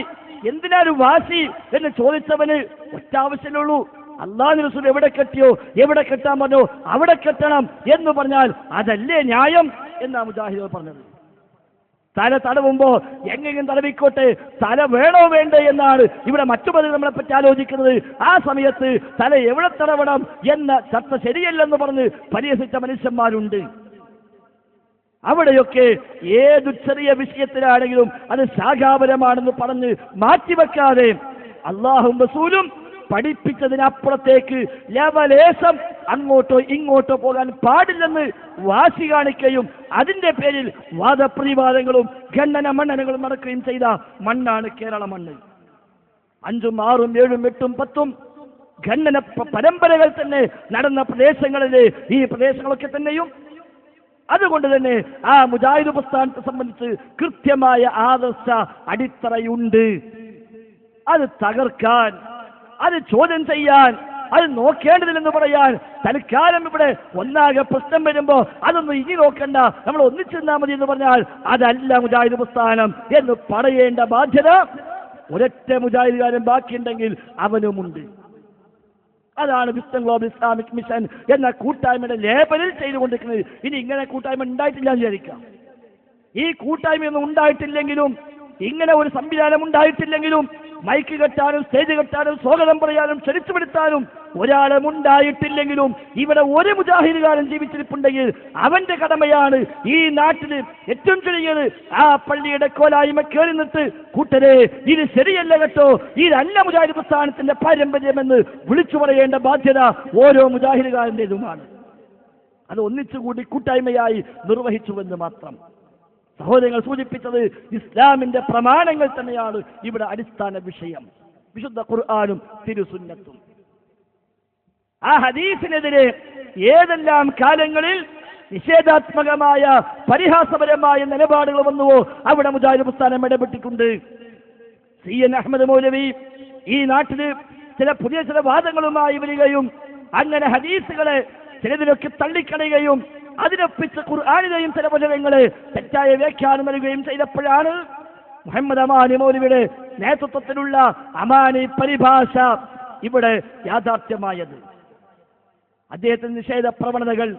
എന്തിനാ ഒരു വാശി എന്ന് ചോദിച്ചവന് ഒറ്റ ആവശ്യമേ അല്ലാഹു റസൂൽ എവിടെ കെട്ടിയോ, എവിടെ കെട്ടാൻ പറഞ്ഞോ അവിടെ കെട്ടണം എന്ന് പറഞ്ഞാൽ അതല്ലേ ന്യായം എന്നാ മുജാഹിദ് പറഞ്ഞത്. തല തടവുമ്പോ എങ്ങനെയും തടവിക്കോട്ടെ, തല വേണോ വേണ്ടേ എന്നാണ് ഇവിടെ മറ്റു പലരും നമ്മളെ പറ്റി ആലോചിക്കുന്നത്. ആ സമയത്ത് തല എവിടെ തടവണം എന്ന ചർച്ച ശരിയല്ലെന്ന് പറഞ്ഞ് പരിഹസിച്ച മനുഷ്യന്മാരുണ്ട്. അവിടെയൊക്കെ ഏതു ചെറിയ വിഷയത്തിലാണെങ്കിലും അത് ശാഖാപരമാണെന്ന് പറഞ്ഞ് മാറ്റിവെക്കാതെ അല്ലാഹുവും റസൂലും പഠിപ്പിച്ചതിനപ്പുറത്തേക്ക് ലവലേശം അങ്ങോട്ടോ ഇങ്ങോട്ടോ പോകാൻ പാടില്ലെന്ന് വാശി കാണിക്കുകയും അതിന്റെ പേരിൽ വാദപ്രതിവാദങ്ങളും ഖണ്ഡനമണ്ഡനങ്ങളും നടക്കുകയും ചെയ്ത മണ്ണാണ് കേരള മണ്ണ്. 5, 6, 7, 8, 10 ഖണ്ഡന പരമ്പരകൾ തന്നെ നടന്ന പ്രദേശങ്ങളിലെ ഈ പ്രദേശങ്ങളൊക്കെ തന്നെയും. അതുകൊണ്ട് തന്നെ ആ മുജാഹിദ് പ്രസ്ഥാനത്തെ സംബന്ധിച്ച് കൃത്യമായ ആദർശ അടിത്തറയുണ്ട്. അത് തകർക്കാൻ, അത് ചോദ്യം ചെയ്യാൻ, അത് നോക്കേണ്ടതില്ലെന്ന് പറയാൻ തൽക്കാലം ഇവിടെ ഒന്നാകെ പ്രശ്നം വരുമ്പോ അതൊന്നും ഇനി നോക്കണ്ട, നമ്മൾ ഒന്നിച്ചെന്നാ മതി എന്ന് പറഞ്ഞാൽ അതല്ല മുജാഹിദ് പ്രസ്ഥാനം എന്ന് പറയേണ്ട ബാധ്യത ഒരൊറ്റ മുജാഹിദുകാരൻ ബാക്കിയുണ്ടെങ്കിൽ അവനുമുണ്ട്. അതാണ് വിസ്ഡം ഗ്ലോബൽ ഇസ്ലാമിക് മിഷൻ എന്ന കൂട്ടായ്മയുടെ ലേബലിൽ ചെയ്തുകൊണ്ടിരിക്കുന്നത്. ഇനി ഇങ്ങനെ കൂട്ടായ്മ ഉണ്ടായിട്ടില്ല എന്ന് വിചാരിക്കാം. ഈ കൂട്ടായ്മയൊന്നും ഉണ്ടായിട്ടില്ലെങ്കിലും, ഇങ്ങനെ ഒരു സംവിധാനം ഉണ്ടായിട്ടില്ലെങ്കിലും, മൈക്ക് കെട്ടാനും സ്റ്റേജ് കെട്ടാനും സ്വാഗതം പറയാനും ക്ഷണിച്ചുപെടുത്താനും ഒരാളും ഉണ്ടായിട്ടില്ലെങ്കിലും ഇവിടെ ഒരു മുജാഹിദുകാരൻ ജീവിച്ചിരിപ്പുണ്ടെങ്കിൽ അവന്റെ കടമയാണ് ഈ നാട്ടില് ഏറ്റവും ചുരുങ്ങിയത് ആ പള്ളിയുടെ കോലായ്മ കയറി നിന്നിട്ട് കൂട്ടരെ ഇത് ശരിയല്ല കേട്ടോ, ഇതല്ല മുജാഹിദ് പ്രസ്ഥാനത്തിന്റെ പാരമ്പര്യമെന്ന് വിളിച്ചു പറയേണ്ട ബാധ്യത ഓരോ മുജാഹിദുകാരൻ്റെതുമാണ്. അത് ഒന്നിച്ചുകൂടി കൂട്ടായ്മയായി നിർവഹിച്ചുവെന്ന് മാത്രം. സഹോദരങ്ങൾ സൂചിപ്പിച്ചത് ഇസ്ലാമിന്റെ പ്രമാണങ്ങൾ തന്നെയാണ് ഇവിടെ അടിസ്ഥാന വിഷയം. വിശുദ്ധ ഖുർആനും തിരുസുന്നത്തും. ആ ഹദീസിനെതിരെ ഏതെല്ലാം കാലങ്ങളിൽ നിഷേധാത്മകമായ പരിഹാസപരമായ നിലപാടുകൾ വന്നുവോ അവിടെ മുജാഹിദ് പ്രസ്ഥാനം ഇടപെട്ടിട്ടുണ്ട്. CN അഹമ്മദ് മൗലവി ഈ നാട്ടില് പുതിയ ചില വാദങ്ങളുമായി വരികയും അങ്ങനെ ഹദീസുകളെ ചിലതിലൊക്കെ തള്ളിക്കളയുകയും അതിനൊപ്പിച്ച് ഖുർആനിലെയും ചില വചനങ്ങളെ തെറ്റായ വ്യാഖ്യാനം നൽകുകയും ചെയ്തപ്പോഴാണ് മുഹമ്മദ് അമാനി മൗലവിയുടെ നേതൃത്വത്തിലുള്ള അമാനി പരിഭാഷ ഇവിടെ യാഥാർത്ഥ്യമായത്. അദ്ദേഹത്തിന് നിഷേധ പ്രവണതകൾ,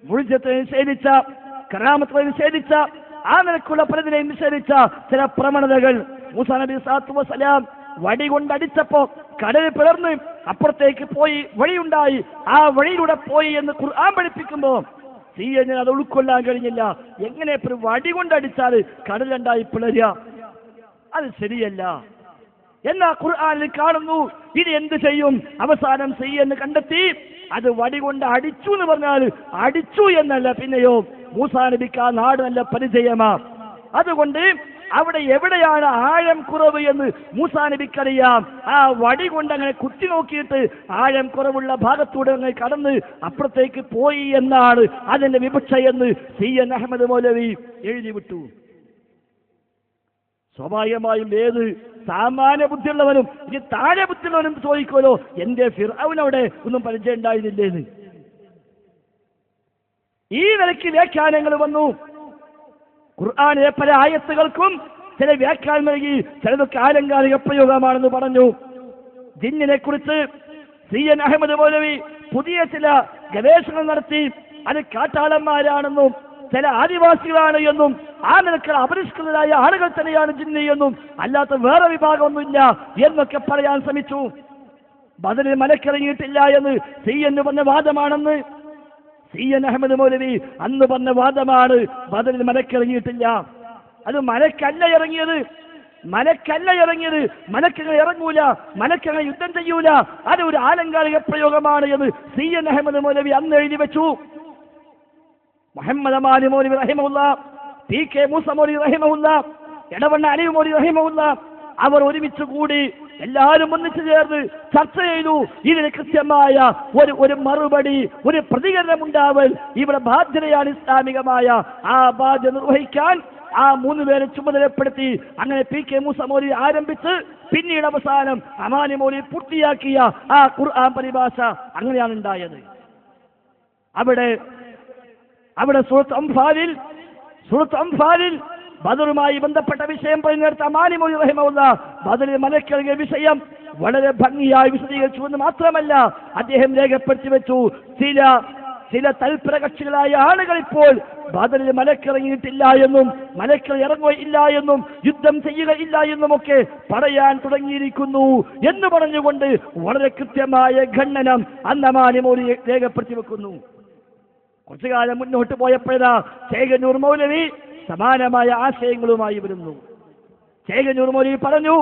മുഴുജത്തെ നിഷേധിച്ച, കറാമത്തെ നിഷേധിച്ച, ആ നിലക്കുള്ള പലതിനെയും നിഷേധിച്ച ചില പ്രവണതകൾ മൂസാ നബി സ്വല്ലല്ലാഹു അലൈഹി വസല്ലം വടി കൊണ്ടടിച്ചപ്പോ കടൽ പിളർന്ന് അപ്പുറത്തേക്ക് പോയി വഴിയുണ്ടായി, ആ വഴിയിലൂടെ പോയി എന്ന് ഖുർആൻ പഠിപ്പിക്കുമ്പോ CN അത് ഉൾക്കൊള്ളാൻ കഴിഞ്ഞില്ല. എങ്ങനെ വടി കൊണ്ടടിച്ചാൽ കടലുണ്ടായി പിളരുക? അത് ശരിയല്ല. എന്നാ ഖുർആനിൽ കാണുന്നു ഇനി എന്ത് ചെയ്യും? അവസാനം CN കണ്ടെത്തി അത് വടി കൊണ്ട് അടിച്ചു എന്ന് പറഞ്ഞാൽ അടിച്ചു എന്നല്ല, പിന്നെയോ മൂസാ നബിക്ക് ആ നാട് നല്ല പരിചയമാ. അതുകൊണ്ട് അവിടെ എവിടെയാണ് ആഴം കുറവ് എന്ന് മൂസാ നബിക്കറിയാം. ആ വടി കൊണ്ട് അങ്ങനെ കുത്തി നോക്കിയിട്ട് ആഴം കുറവുള്ള ഭാഗത്തൂടെ അങ്ങനെ കടന്ന് അപ്പുറത്തേക്ക് പോയി എന്നാണ് അതിന്റെ വിവക്ഷ എന്ന് CN അഹമ്മദ് മൗലവി എഴുതി വിട്ടു. സ്വാഭാവികമായും ഏത് സാമാന്യ ബുദ്ധിയുള്ളവനും ഇനി താഴെ ബുദ്ധിയുള്ളവനും ചോദിക്കുമല്ലോ, എന്റെ ഫിർഔനവിടെ ഒന്നും പരിചയം ഉണ്ടായിരുന്നില്ലേന്ന്. ഈ നിലയ്ക്ക് വ്യാഖ്യാനങ്ങൾ വന്നു. ഖുർആനിലെ പല ആയത്തുകൾക്കും ചില വ്യാഖ്യാനം നൽകി. ചിലതൊക്കെ ആലങ്കാരിക പ്രയോഗമാണെന്ന് പറഞ്ഞു. ജിന്നിനെ കുറിച്ച് CN അഹമ്മദ് മൗലവി പുതിയ ചില ഗവേഷണം നടത്തി. അത് കാട്ടാളന്മാരാണെന്നും ചില ആദിവാസികളാണ് എന്നും ആ നിലക്കുള്ള അപരിഷ്കൃതരായ ആളുകൾ തന്നെയാണ് ജിന്നി എന്നും അല്ലാത്ത വേറെ വിഭാഗമൊന്നുമില്ല എന്നൊക്കെ പറയാൻ ശ്രമിച്ചു. ബദറിൽ മലക്കിറങ്ങിയിട്ടില്ല എന്ന് CN പറഞ്ഞ വാദമാണെന്ന് CN അഹമ്മദ് മൗലവി അന്ന് പറഞ്ഞ വാദമാണ്. ബദറിൽ മലക്കിറങ്ങിയിട്ടില്ല. അത് മലക്കല്ല ഇറങ്ങിയത്. മലക്കങ്ങൾ ഇറങ്ങൂല, മലക്കങ്ങൾ യുദ്ധം ചെയ്യൂല. അത് ഒരു ആലങ്കാരിക പ്രയോഗമാണ് എന്ന് CN അഹമ്മദ് മൗലവി അന്ന് എഴുതി വെച്ചു. മുഹമ്മദ് അമാനി മൗലവി റഹിമഹുല്ല, PK മൂസ മൗലവി റഹിമഹുല്ല, എടവണ്ണ അലി മൗലവി റഹിമഹുല്ല അവർ ഒരുമിച്ച് കൂടി എല്ലാവരും ഒന്നിച്ചു ചേർന്ന് ചർച്ച ചെയ്തു. ഇതിന് കൃത്യമായ ഒരു മറുപടി, ഒരു പ്രതികരണം ഉണ്ടാവൽ ഇവിടെ ബാധ്യതയാണ് ഇസ്ലാമികമായ. ആ ബാധ്യത നിർവഹിക്കാൻ ആ 3 പേരെ ചുമതലപ്പെടുത്തി. അങ്ങനെ PK മൂസ മൗലവി ആരംഭിച്ച് പിന്നീട് അവസാനം അമാനി മൗലവി പൂർത്തിയാക്കിയ ആ ഖുർആൻ പരിഭാഷ അങ്ങനെയാണ് ഉണ്ടായത്. അവിടെ സൂറത്ത് അംഫാലിൽ ബദറുമായി ബന്ധപ്പെട്ട വിഷയം പറഞ്ഞെടുത്ത അമാനി മൗലവി റഹിമഹുല്ല ബദറിൽ മലക്കിറങ്ങിയ വിഷയം വളരെ ഭംഗിയായി വിശദീകരിച്ചു എന്ന് മാത്രമല്ല അദ്ദേഹം രേഖപ്പെടുത്തി വെച്ചു. ചില തൽപര കക്ഷികളായ ആളുകൾ ഇപ്പോൾ ബദറിൽ മലക്കിറങ്ങിയിട്ടില്ല എന്നും ഇറങ്ങുകയില്ല എന്നും യുദ്ധം ചെയ്യുകയില്ല എന്നുമൊക്കെ പറയാൻ തുടങ്ങിയിരിക്കുന്നു എന്ന് പറഞ്ഞുകൊണ്ട് വളരെ കൃത്യമായ ഖണ്ഡനം അന്ന് അമാനി മൗലവി രേഖപ്പെടുത്തി വെക്കുന്നു. കുറച്ചു കാലം മുന്നോട്ട് പോയപ്പോഴാ ചേകന്നൂർ മൗലവി സമാനമായ ആശയങ്ങളുമായി വരുന്നു. ചേകന്നൂർ മൗലവി പറഞ്ഞു,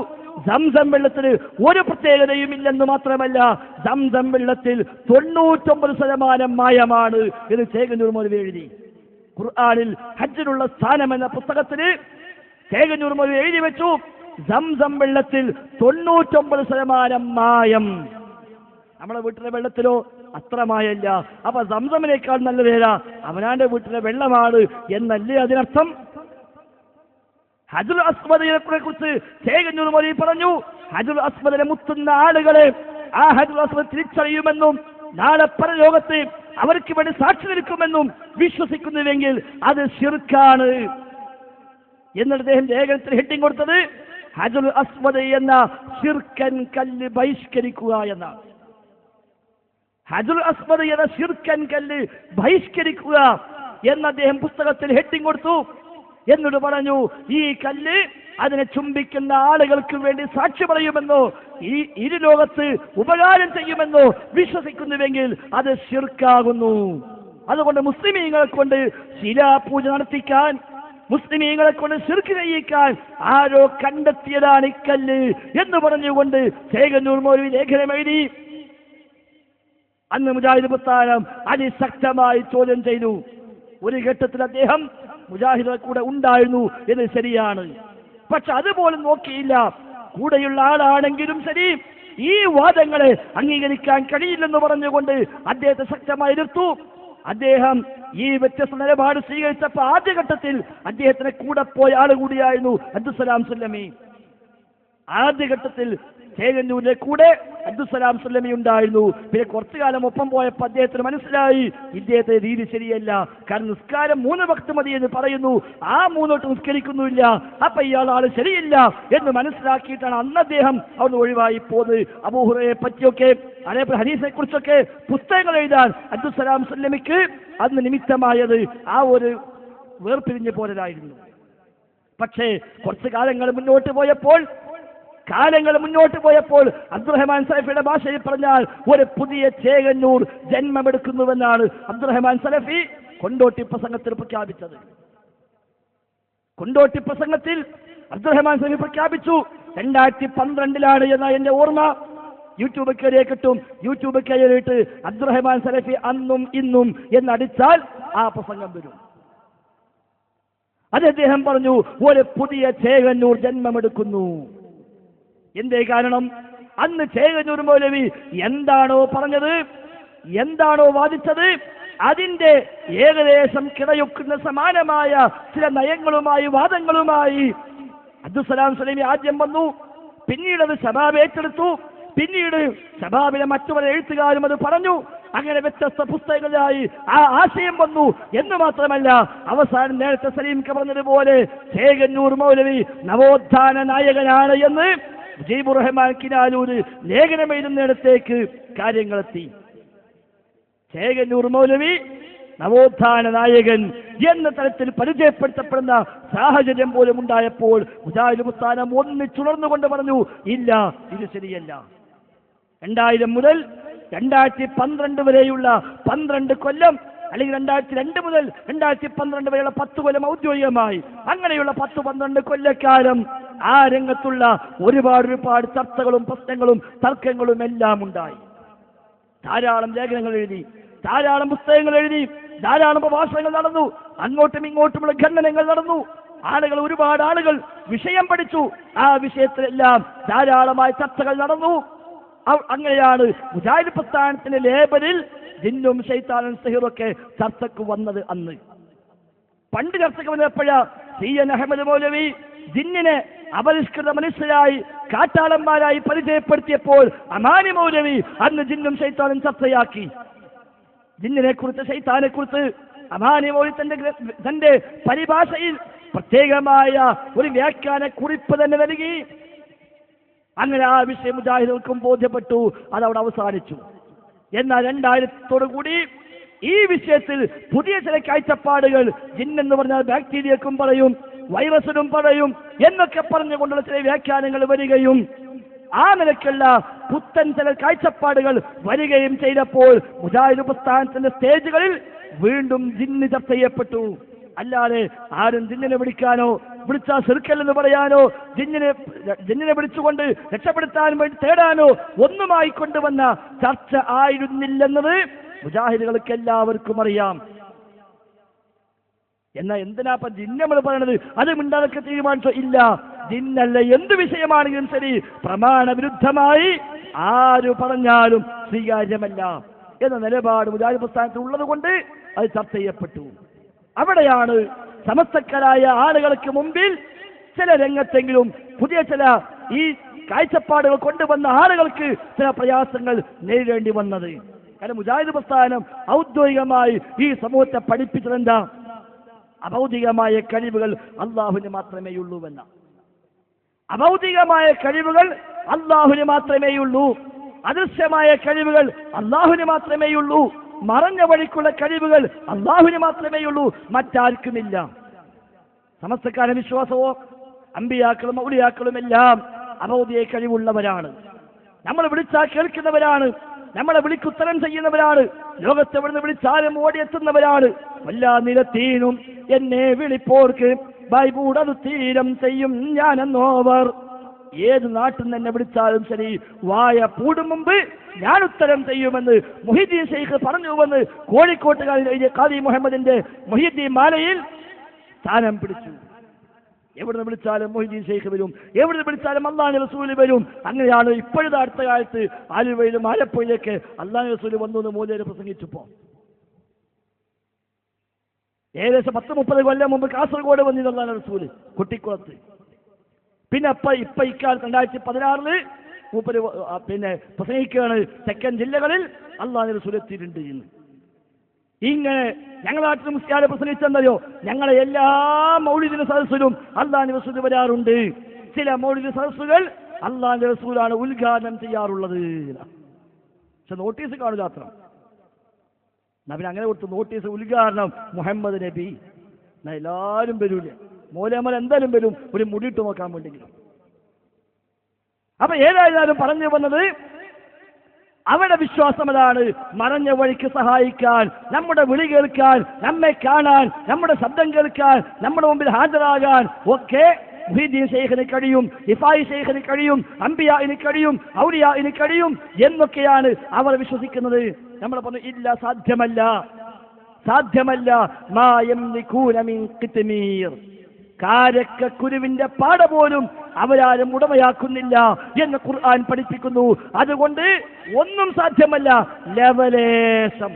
സംസം വെള്ളത്തിന് ഒരു പ്രത്യേകതയും ഇല്ലെന്ന് മാത്രമല്ല, സംസം വെള്ളത്തിൽ 99% മായമാണ് എന്ന് ചേകന്നൂർ മൗലവി എഴുതി. ഖുർആനിൽ ഹജ്ജിനുള്ള സ്ഥാനം എന്ന പുസ്തകത്തിന് ചേകന്നൂർ മൗലവി എഴുതി വെച്ചു, സംസം വെള്ളത്തിൽ 99% മായം. നമ്മുടെ വീട്ടിലെ വെള്ളത്തിലോ അത്ര മായല്ല. അപ്പൊ സംസമിനേക്കാൾ നല്ലതേരാ അവനാന്റെ വീട്ടിലെ വെള്ളമാണ് എന്നല്ലേ അതിനർത്ഥം? ഹജറുൽ അസ്വദിനെ കുറിച്ച് ചേകന്നൂർ മൗലവി പറഞ്ഞു, ഹജറുൽ അസ്വദിനെ മുത്തുന്ന ആളുകളെ ആ ഹജറുൽ അസ്വദ് തിരിച്ചറിയുമെന്നും നാളെ പരലോകത്ത് അവർക്ക് വേണ്ടി സാക്ഷി നിൽക്കുമെന്നും വിശ്വസിക്കുന്നുവെങ്കിൽ അത് ശിർക്കാണ് എന്നിട്ട് അദ്ദേഹം ലേഖനത്തിൽ ഹെഡിങ് കൊടുത്തത് ഹജറുൽ അസ്വദ് എന്ന ശിർക്കൻ കല്ല് ബഹിഷ്കരിക്കുക എന്നാണ്. ഹജറുൽ അസ്വദ് എന്ന ശിർക്കൻ കല്ല് ബഹിഷ്കരിക്കുക എന്ന് അദ്ദേഹം പുസ്തകത്തിൽ ഹെഡിങ് കൊടുത്തു. എന്നിട്ട് പറഞ്ഞു, ഈ കല്ല് അതിനെ ചുംബിക്കുന്ന ആളുകൾക്ക് വേണ്ടി സാക്ഷി പറയുമെന്നോ ഈ ഇരുലോകത്ത് ഉപകാരം ചെയ്യുമെന്നോ വിശ്വസിക്കുന്നുവെങ്കിൽ അത് ശിർക്കാകുന്നു. അതുകൊണ്ട് മുസ്ലിമീങ്ങളെ കൊണ്ട് ശിലാപൂജ നടത്തിക്കാൻ, മുസ്ലിമീങ്ങളെ കൊണ്ട് ശിർക്ക് ചെയ്യിക്കാൻ ആരോ കണ്ടെത്തിയതാണ് ഇക്കല്ല് എന്ന് പറഞ്ഞുകൊണ്ട് ചേകന്നൂർ മൗലവി ലേഖനം എഴുതി. അന്ന് മുജാഹിദ് പ്രസ്ഥാനം അതിശക്തമായി ചോദ്യം ചെയ്തു. ഒരു ഘട്ടത്തിൽ അദ്ദേഹം മുജാഹിദ് കൂടെ ഉണ്ടായിരുന്നു എന്ന് ശരിയാണ്, പക്ഷെ അതുപോലും നോക്കിയില്ല. കൂടെയുള്ള ആളാണെങ്കിലും ശരി ഈ വാദങ്ങളെ അംഗീകരിക്കാൻ കഴിയില്ലെന്ന് പറഞ്ഞുകൊണ്ട് അദ്ദേഹത്തെ ശക്തമായി എതിർത്തു. അദ്ദേഹം ഈ വ്യത്യസ്ത നിലപാട് സ്വീകരിച്ചപ്പോൾ ആദ്യഘട്ടത്തിൽ അദ്ദേഹത്തിന് കൂടെ പോയ ആൾ കൂടിയായിരുന്നു അബ്ദുസ്സലാം സുല്ലമി. ആദ്യഘട്ടത്തിൽ ചേകന്നൂരിന്റെ കൂടെ അബ്ദുസ്സലാം സുല്ലമി ഉണ്ടായിരുന്നു. പിന്നെ കുറച്ചു കാലം ഒപ്പം പോയപ്പോൾ അദ്ദേഹത്തിന് മനസ്സിലായി ഇദ്ദേഹത്തെ രീതി ശരിയല്ല. കാരണം നിസ്കാരം 3 വക്ത് മതി എന്ന് പറയുന്നു, ആ 3 വക്ത് നിസ്കരിക്കുന്നില്ല, അപ്പൊ ഇയാൾ ആള് ശരിയില്ല എന്ന് മനസ്സിലാക്കിയിട്ടാണ് അന്ന് അദ്ദേഹം അവിടുന്ന് ഒഴിവായി പോകുന്നത്. അബൂ ഹുറൈറയെ പറ്റിയൊക്കെ അതേപോലെ ഹദീസിനെ കുറിച്ചൊക്കെ പുസ്തകങ്ങൾ എഴുതാൻ അബ്ദുസ്സലാം സുല്ലമിക്ക് അന്ന് നിമിത്തമായത് ആ ഒരു വേർപിരിഞ്ഞു പോരലായിരുന്നു. പക്ഷേ കുറച്ചു കാലങ്ങൾ മുന്നോട്ട് പോയപ്പോൾ അബ്ദുറഹ്മാൻ സലഫിയുടെ ഭാഷയിൽ പറഞ്ഞാൽ ഒരു പുതിയ ചേകന്നൂർ ജന്മമെടുക്കുന്നുവെന്നാണ് അബ്ദുറഹ്മാൻ സലഫി കൊണ്ടോട്ടി പ്രസംഗത്തിൽ പ്രഖ്യാപിച്ചത്. കൊണ്ടോട്ടി പ്രസംഗത്തിൽ അബ്ദുറഹ്മാൻ സലഫി പ്രഖ്യാപിച്ചു 2012 എന്ന എന്റെ ഓർമ്മ. യൂട്യൂബ് കയറിയെ കിട്ടും. യൂട്യൂബ് കയറിയിട്ട് അബ്ദുറഹ്മാൻ സലഫി അന്നും ഇന്നും എന്നടിച്ചാൽ ആ പ്രസംഗം വരും. അത് അദ്ദേഹം പറഞ്ഞു, ഒരു പുതിയ ചേകന്നൂർ ജന്മമെടുക്കുന്നു. എന്തേ കാരണം? അന്ന് ചേകന്നൂർ മൗലവി എന്താണോ പറഞ്ഞത്, എന്താണോ വാദിച്ചത്, അതിന്റെ ഏകദേശം കിടയൊക്കുന്ന സമാനമായ ചില നയങ്ങളുമായി, വാദങ്ങളുമായി അബ്ദുസ്സലാം സലീമി ആദ്യം വന്നു. പിന്നീട് അത് ശബാബ് ഏറ്റെടുത്തു. പിന്നീട് ശബാബിലെ മറ്റു പല എഴുത്തുകാരും അത് പറഞ്ഞു. അങ്ങനെ വ്യത്യസ്ത പുസ്തകങ്ങളിലായി ആ ആശയം വന്നു എന്ന് മാത്രമല്ല, അവസാനം നേരത്തെ സലീംക്ക് പറഞ്ഞതുപോലെ ചേകന്നൂർ മൗലവി നവോത്ഥാന നായകനാണ് എന്ന് മുജീബുർ റഹ്മാൻ കിനാലൂർ ലേഖനം എഴുതുന്നിടത്തേക്ക് കാര്യങ്ങളെത്തി. ചേകന്നൂർ മൗലവി നവോത്ഥാന നായകൻ എന്ന തരത്തിൽ പരിചയപ്പെടുത്തപ്പെടുന്ന സാഹചര്യം പോലും ഉണ്ടായപ്പോൾ മുജാഹിദ് പ്രസ്ഥാനം ഒന്നിച്ചുണർന്നുകൊണ്ട് പറഞ്ഞു, ഇല്ല, ഇത് ശരിയല്ല. 2000 മുതൽ 2012 വരെയുള്ള 12 കൊല്ലം, അല്ലെങ്കിൽ 2002 മുതൽ 2012 വരെയുള്ള 10 കൊല്ലം ഔദ്യോഗികമായി, അങ്ങനെയുള്ള 10-12 കൊല്ലക്കാലം ആ രംഗത്തുള്ള ഒരുപാട് ചർച്ചകളും പ്രശ്നങ്ങളും തർക്കങ്ങളും എല്ലാം ഉണ്ടായി. ധാരാളം ലേഖനങ്ങൾ എഴുതി, ധാരാളം പുസ്തകങ്ങൾ എഴുതി, ധാരാളം പ്രഭാഷണങ്ങൾ നടന്നു, അങ്ങോട്ടും ഇങ്ങോട്ടുമുള്ള ഖണ്ഡനങ്ങൾ നടന്നു. ഒരുപാട് ആളുകൾ വിഷയം പഠിച്ചു. ആ വിഷയത്തിലെല്ലാം ധാരാളമായ ചർച്ചകൾ നടന്നു. അങ്ങനെയാണ് മുജാഹിദ് പ്രസ്ഥാനത്തിന്റെ ലേബലിൽ ജിന്നും ശൈത്താനും സിഹിറൊക്കെ ചർച്ചക്ക് വന്നത്. അന്ന് പണ്ട് ചർച്ചക്ക് വന്നപ്പോഴാ CN അഹമ്മദ് മൗലവി ജിന്നിനെ അപരിഷ്കൃത മനുഷ്യരായി, കാട്ടാളന്മാരായി പരിചയപ്പെടുത്തിയപ്പോൾ അമാനി മൗലവി അന്ന് ജിന്നും ശൈത്താനും ചർച്ചയാക്കി. ജിന്നിനെ കുറിച്ച്, ശൈത്താനെ കുറിച്ച് അമാനി മൗലവി തന്റെ പരിഭാഷയിൽ പ്രത്യേകമായ ഒരു വ്യാഖ്യാന കുറിപ്പ് തന്നെ നൽകി. അങ്ങനെ ആ വിഷയം മുജാഹിദുകൾക്കും ബോധ്യപ്പെട്ടു. അതവിടെ അവസാനിച്ചു. എന്നാൽ 2000-ഓടുകൂടി ഈ വിഷയത്തിൽ പുതിയ ചില കാഴ്ചപ്പാടുകൾ, ജിന്നെന്ന് പറഞ്ഞാൽ ബാക്ടീരിയക്കും പറയും, വൈറസിനും പറയും എന്നൊക്കെ പറഞ്ഞുകൊണ്ടുള്ള ചില വ്യാഖ്യാനങ്ങൾ വരികയും ആ നിലയ്ക്കുള്ള പുത്തൻ ചില കാഴ്ചപ്പാടുകൾ വരികയും ചെയ്തപ്പോൾ മുജാഹിദ് പ്രസ്ഥാനത്തിന്റെ സ്റ്റേജുകളിൽ വീണ്ടും ജിന്ന് ചർച്ച ചെയ്യപ്പെട്ടു. അല്ലാതെ ആരും ജിന്നിനെ വിളിച്ചാൽ ശിർക്കല്ലെന്ന് പറയാനോ, ജിന്നിനെ വിളിച്ചുകൊണ്ട് രക്ഷപ്പെടുത്താൻ വേണ്ടി തേടാനോ ഒന്നുമായി കൊണ്ടുവന്ന ചർച്ച ആയിരുന്നില്ലെന്നത് മുജാഹിദുകൾക്ക് എല്ലാവർക്കും അറിയാം. എന്നാ എന്തിനാ ഇപ്പൊ ജിന്ന് നമ്മൾ പറയണത്? അത് മിണ്ടാതൊക്കെ തീരുമാനിച്ചോ? ഇല്ല, ജിന്നല്ല, എന്ത് വിഷയമാണെങ്കിലും ശരി പ്രമാണ വിരുദ്ധമായി ആര് പറഞ്ഞാലും സ്വീകാര്യമല്ല എന്ന നിലപാട് മുജാഹിദ് പ്രസ്ഥാനത്തിൽ ഉള്ളത് കൊണ്ട് അത് ചർച്ച ചെയ്യപ്പെട്ടു. അവിടെയാണ് സമസ്തക്കാരായ ആളുകൾക്ക് മുമ്പിൽ ചില രംഗത്തെങ്കിലും പുതിയ ചില ഈ കാഴ്ചപ്പാടുകൾ കൊണ്ടുവന്ന ആളുകൾക്ക് ചില പ്രയാസങ്ങൾ നേരിടേണ്ടി വന്നത്. കാരണം മുജാഹിദ് പ്രസ്ഥാനം ഔദ്യോഗികമായി ഈ സമൂഹത്തെ പഠിപ്പിച്ചതെന്താ? അഭൗതികമായ കഴിവുകൾ അള്ളാഹുവിന് മാത്രമേയുള്ളൂവെന്ന. അഭൗതികമായ കഴിവുകൾ അള്ളാഹുവിന് മാത്രമേയുള്ളൂ. അദൃശ്യമായ കഴിവുകൾ അള്ളാഹുവിന് മാത്രമേയുള്ളൂ. മറഞ്ഞ വഴിക്കുള്ള കഴിവുകൾ അള്ളാഹുവിന് മാത്രമേയുള്ളൂ, മറ്റാർക്കുമില്ല. സമസ്തക്കാരുടെ വിശ്വാസവോ അമ്പിയാക്കളും ഔലിയാക്കളും എല്ലാം അഭൗതിക കഴിവുള്ളവരാണ്. നമ്മൾ വിളിച്ചാൽ കേൾക്കുന്നവരാണ്, നമ്മളെ വിളിക്കുത്തരം ചെയ്യുന്നവരാണ്, ലോകത്തെവിടുന്ന് വിളിച്ചാലും ഓടിയെത്തുന്നവരാണ്. എല്ലാ നിലത്തീനും എന്നെ വിളിപ്പോർക്ക് ബൈബൂടത് തീരം ചെയ്യും ഞാനെന്നോവർ. ഏത് നാട്ടിൽ നിന്ന് എന്നെ വിളിച്ചാലും ശരി, വായ പൂടും മുമ്പ് ഞാൻ ഉത്തരം ചെയ്യുമെന്ന് മുഹീദ്ദീൻ ശൈഖ് പറഞ്ഞുവെന്ന് കോഴിക്കോട്ടുകാരൻ എഴുതിയ ഖാദി മുഹമ്മദിന്റെ മുഹീദ്ദീൻ മാലയിൽ സ്ഥാനം പിടിച്ചു. എവിടുന്ന് വിളിച്ചാലും മുഹീദ്ദീൻ ശൈഖ് വരും, എവിടുന്ന് വിളിച്ചാലും അല്ലാഹുവിന്റെ റസൂൽ വരും. അങ്ങനെയാണ് ഇപ്പോഴത്തെ അടുത്ത കാലത്ത് ആലുവയിലും ആലപ്പുഴയിലേക്ക് അല്ലാഹുവിന്റെ റസൂൽ വന്നു എന്ന് മൂലയിൽ പ്രസംഗിച്ചപ്പോ. ഏകദേശം 10-30 കൊല്ലം മുമ്പ് കാസർഗോഡ് വന്നിരുന്നു അല്ലാഹുവിന്റെ റസൂൽ കുട്ടിക്കുളത്ത്. പിന്നെ ഇപ്പൊ ഇക്കാലത്ത് 2016 മൂപ്പര് പ്രസംഗിക്കുകയാണ് തെക്കൻ ജില്ലകളിൽ അല്ലാഹുവിന്റെ റസൂൽ എത്തിയിട്ടുണ്ട് എന്ന്. ഇങ്ങനെ ഞങ്ങളുടെ നാട്ടിൽ മുസ്ലിയാരെ പ്രസംഗിച്ചെന്തയോ, ഞങ്ങളെ എല്ലാ മൗലിദിന്റെ സദസ്സിലും അല്ലാഹുവിന്റെ റസൂൽ വരാറുണ്ട്. ചില മൗലിദ് സദസ്സുകൾ അല്ലാഹുവിന്റെ റസൂലാണ് ഉദ്ഘാടനം ചെയ്യാറുള്ളത്. പക്ഷെ നോട്ടീസ് കാണില്ല അത്ര. നബി അങ്ങനെ കൊടുത്ത് നോട്ടീസ്, ഉദ്ഘാടനം മുഹമ്മദ് നബി. എല്ലാവരും വരൂലേ? മൂലമൽ എന്തായാലും വരും, ഒരു മുടിയിട്ട് നോക്കാൻ വേണ്ടെങ്കിലും. അപ്പൊ ഏതായാലും പറഞ്ഞു വന്നത് അവരുടെ വിശ്വാസം അതാണ്. മറഞ്ഞ വഴിക്ക് സഹായിക്കാൻ, നമ്മുടെ വിളി കേൾക്കാൻ, നമ്മെ കാണാൻ, നമ്മുടെ ശബ്ദം കേൾക്കാൻ, നമ്മുടെ മുമ്പിൽ ഹാജരാകാൻ ഒക്കെ മുഹീദ്ദീൻ ശൈഖിന് കഴിയും, ഇഫായി ശൈഖിന് കഴിയും, അംബിയാഇന് കഴിയും, ഔലിയാഇന് കഴിയും എന്നൊക്കെയാണ് അവർ വിശ്വസിക്കുന്നത്. നമ്മൾ പറഞ്ഞു ഇല്ല, സാധ്യമല്ല, സാധ്യമല്ല. മാ യംലികൂന മിൻ ഖിത്മീർ, കാരക്കുരുവിന്റെ പാട പോലും അവരാരും ഉടമയാക്കുന്നില്ല എന്ന് ഖുർആൻ പഠിപ്പിക്കുന്നു. അതുകൊണ്ട് ഒന്നും സാധ്യമല്ല. ലെവലേശം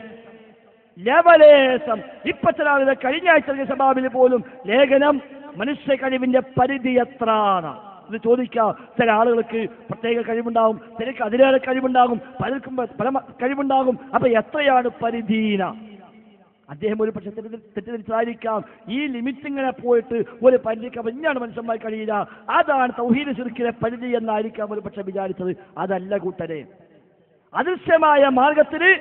ഇപ്പൊ ചില ആളുകൾ കഴിഞ്ഞ ആഴ്ച സഭാവിൽ പോലും ലേഖനം മനുഷ്യ കഴിവിന്റെ പരിധി എത്രാണ് ഇത് ചോദിക്കാം. ചില ആളുകൾക്ക് പ്രത്യേക കഴിവുണ്ടാകും, ചിലർക്ക് അതിലേറെ കഴിവുണ്ടാകും, പലർക്കും പല കഴിവുണ്ടാകും. അപ്പൊ എത്രയാണ് പരിധീന? അദ്ദേഹം ഒരു പക്ഷെ തെറ്റിദ്ധരിച്ചായിരിക്കാം. ഈ ലിമിറ്റ് ഇങ്ങനെ പോയിട്ട് ഒരു പരിധിക്ക് വലിയാണ് മനുഷ്യന്മാർ കഴിയില്ല, അതാണ് തൗഹീദ് ശിർക്കിലെ പരിധി എന്നായിരിക്കാം ഒരു പക്ഷെ വിചാരിച്ചത്. അതല്ല കൂട്ടരെ. അദൃശ്യമായ മാർഗത്തിന്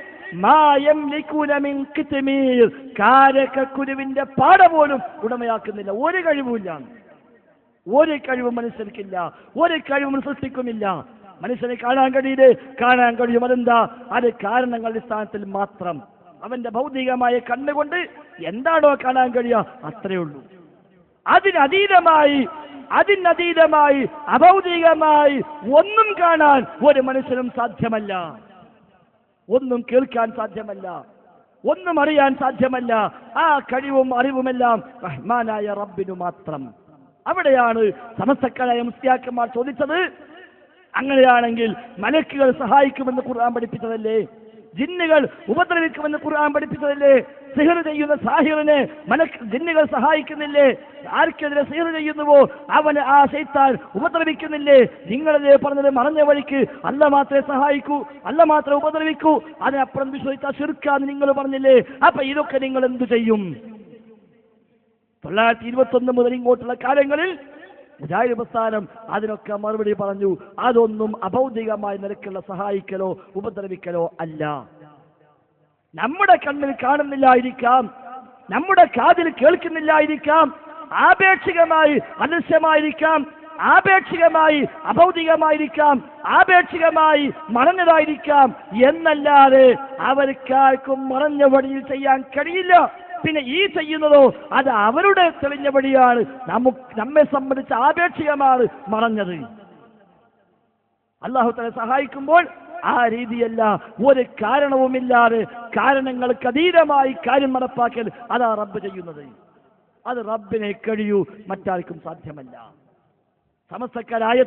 കാരക്കുരുവിന്റെ പാട പോലും ഉടമയാക്കുന്നില്ല. ഒരു കഴിവുമില്ല, ഒരു കഴിവും മനുഷ്യർക്കില്ല, ഒരു കഴിവും സൃഷ്ടിക്കുമില്ല. മനുഷ്യനെ കാണാൻ കഴിയും. അതെന്താ? അത് കാരണങ്ങളുടെ അടിസ്ഥാനത്തിൽ മാത്രം. അവന്റെ ഭൗതികമായ കണ്ണുകൊണ്ട് എന്താണോ കാണാൻ കഴിയുക അത്രയേ ഉള്ളൂ. അതിനതീതമായി അഭൗതികമായി ഒന്നും കാണാൻ ഒരു മനുഷ്യനും സാധ്യമല്ല, ഒന്നും കേൾക്കാൻ സാധ്യമല്ല, ഒന്നും അറിയാൻ സാധ്യമല്ല. ആ കഴിവും അറിവുമെല്ലാം റഹ്മാനായ റബ്ബിനു മാത്രം. അവിടെയാണ് സമസ്തക്കാരായ മുസ്ലിയാക്കന്മാർ ചോദിച്ചത്, അങ്ങനെയാണെങ്കിൽ മലക്കുകൾ സഹായിക്കുമെന്ന് ഖുർആൻ പഠിപ്പിച്ചതല്ലേ? ജിന്നുകൾ ഉപദ്രവിക്കുമെന്ന് ഖുർആൻ പഠിപ്പിച്ചതല്ലേ? സിഹർ ചെയ്യുന്ന സാഹിറിനെ ജിന്നുകൾ സഹായിക്കുന്നില്ലേ? ആർക്കെതിരെ സിഹർ ചെയ്യുന്നുവോ അവന് ആ ശൈത്താൻ ഉപദ്രവിക്കുന്നില്ലേ? നിങ്ങളല്ലേ പറഞ്ഞത് മറഞ്ഞ വഴിക്ക് അല്ല മാത്രമേ സഹായിക്കൂ, അല്ല മാത്രമേ ഉപദ്രവിക്കൂ, അതിനപ്പുറം വിശ്വസിച്ചാൽ ശിർക്കാന്ന് നിങ്ങൾ പറഞ്ഞില്ലേ? അപ്പൊ ഇതൊക്കെ നിങ്ങൾ എന്തു ചെയ്യും? 1921 മുതൽ ഇങ്ങോട്ടുള്ള കാലങ്ങളിൽ മുജാഹിദ് പ്രസ്ഥാനം അതിനൊക്കെ മറുപടി പറഞ്ഞു. അതൊന്നും അഭൗതികമായ നിലക്കുള്ള സഹായിക്കലോ ഉപദ്രവിക്കലോ അല്ല. നമ്മുടെ കണ്ണിൽ കാണുന്നില്ലായിരിക്കാം, നമ്മുടെ കാതിൽ കേൾക്കുന്നില്ലായിരിക്കാം, ആപേക്ഷികമായി അദൃശ്യമായിരിക്കാം, ആപേക്ഷികമായി അഭൗതികമായിരിക്കാം, ആപേക്ഷികമായി മറഞ്ഞതായിരിക്കാം എന്നല്ലാതെ അവർക്കാർക്കും മറഞ്ഞ വഴിയിൽ ചെയ്യാൻ കഴിയില്ല. പിന്നെ ഈ ചെയ്യുന്നതോ അത് അവരുടെ തെളിഞ്ഞ വഴിയാണ്, നമ്മെ സംബന്ധിച്ച് ആപേക്ഷികമാണ് മറഞ്ഞത്. അല്ലാഹു തആല സഹായിക്കുമ്പോൾ ആ രീതിയല്ല, ഒരു കാരണവുമില്ലാതെ കാരണങ്ങൾക്ക് അതീതമായി കാര്യം നടപ്പാക്കൽ അതാ റബ്ബ് ചെയ്യുന്നത്. അത് റബ്ബിനെ കഴിയൂ, മറ്റാർക്കും സാധ്യമല്ല. സമസ്തക്കാരായ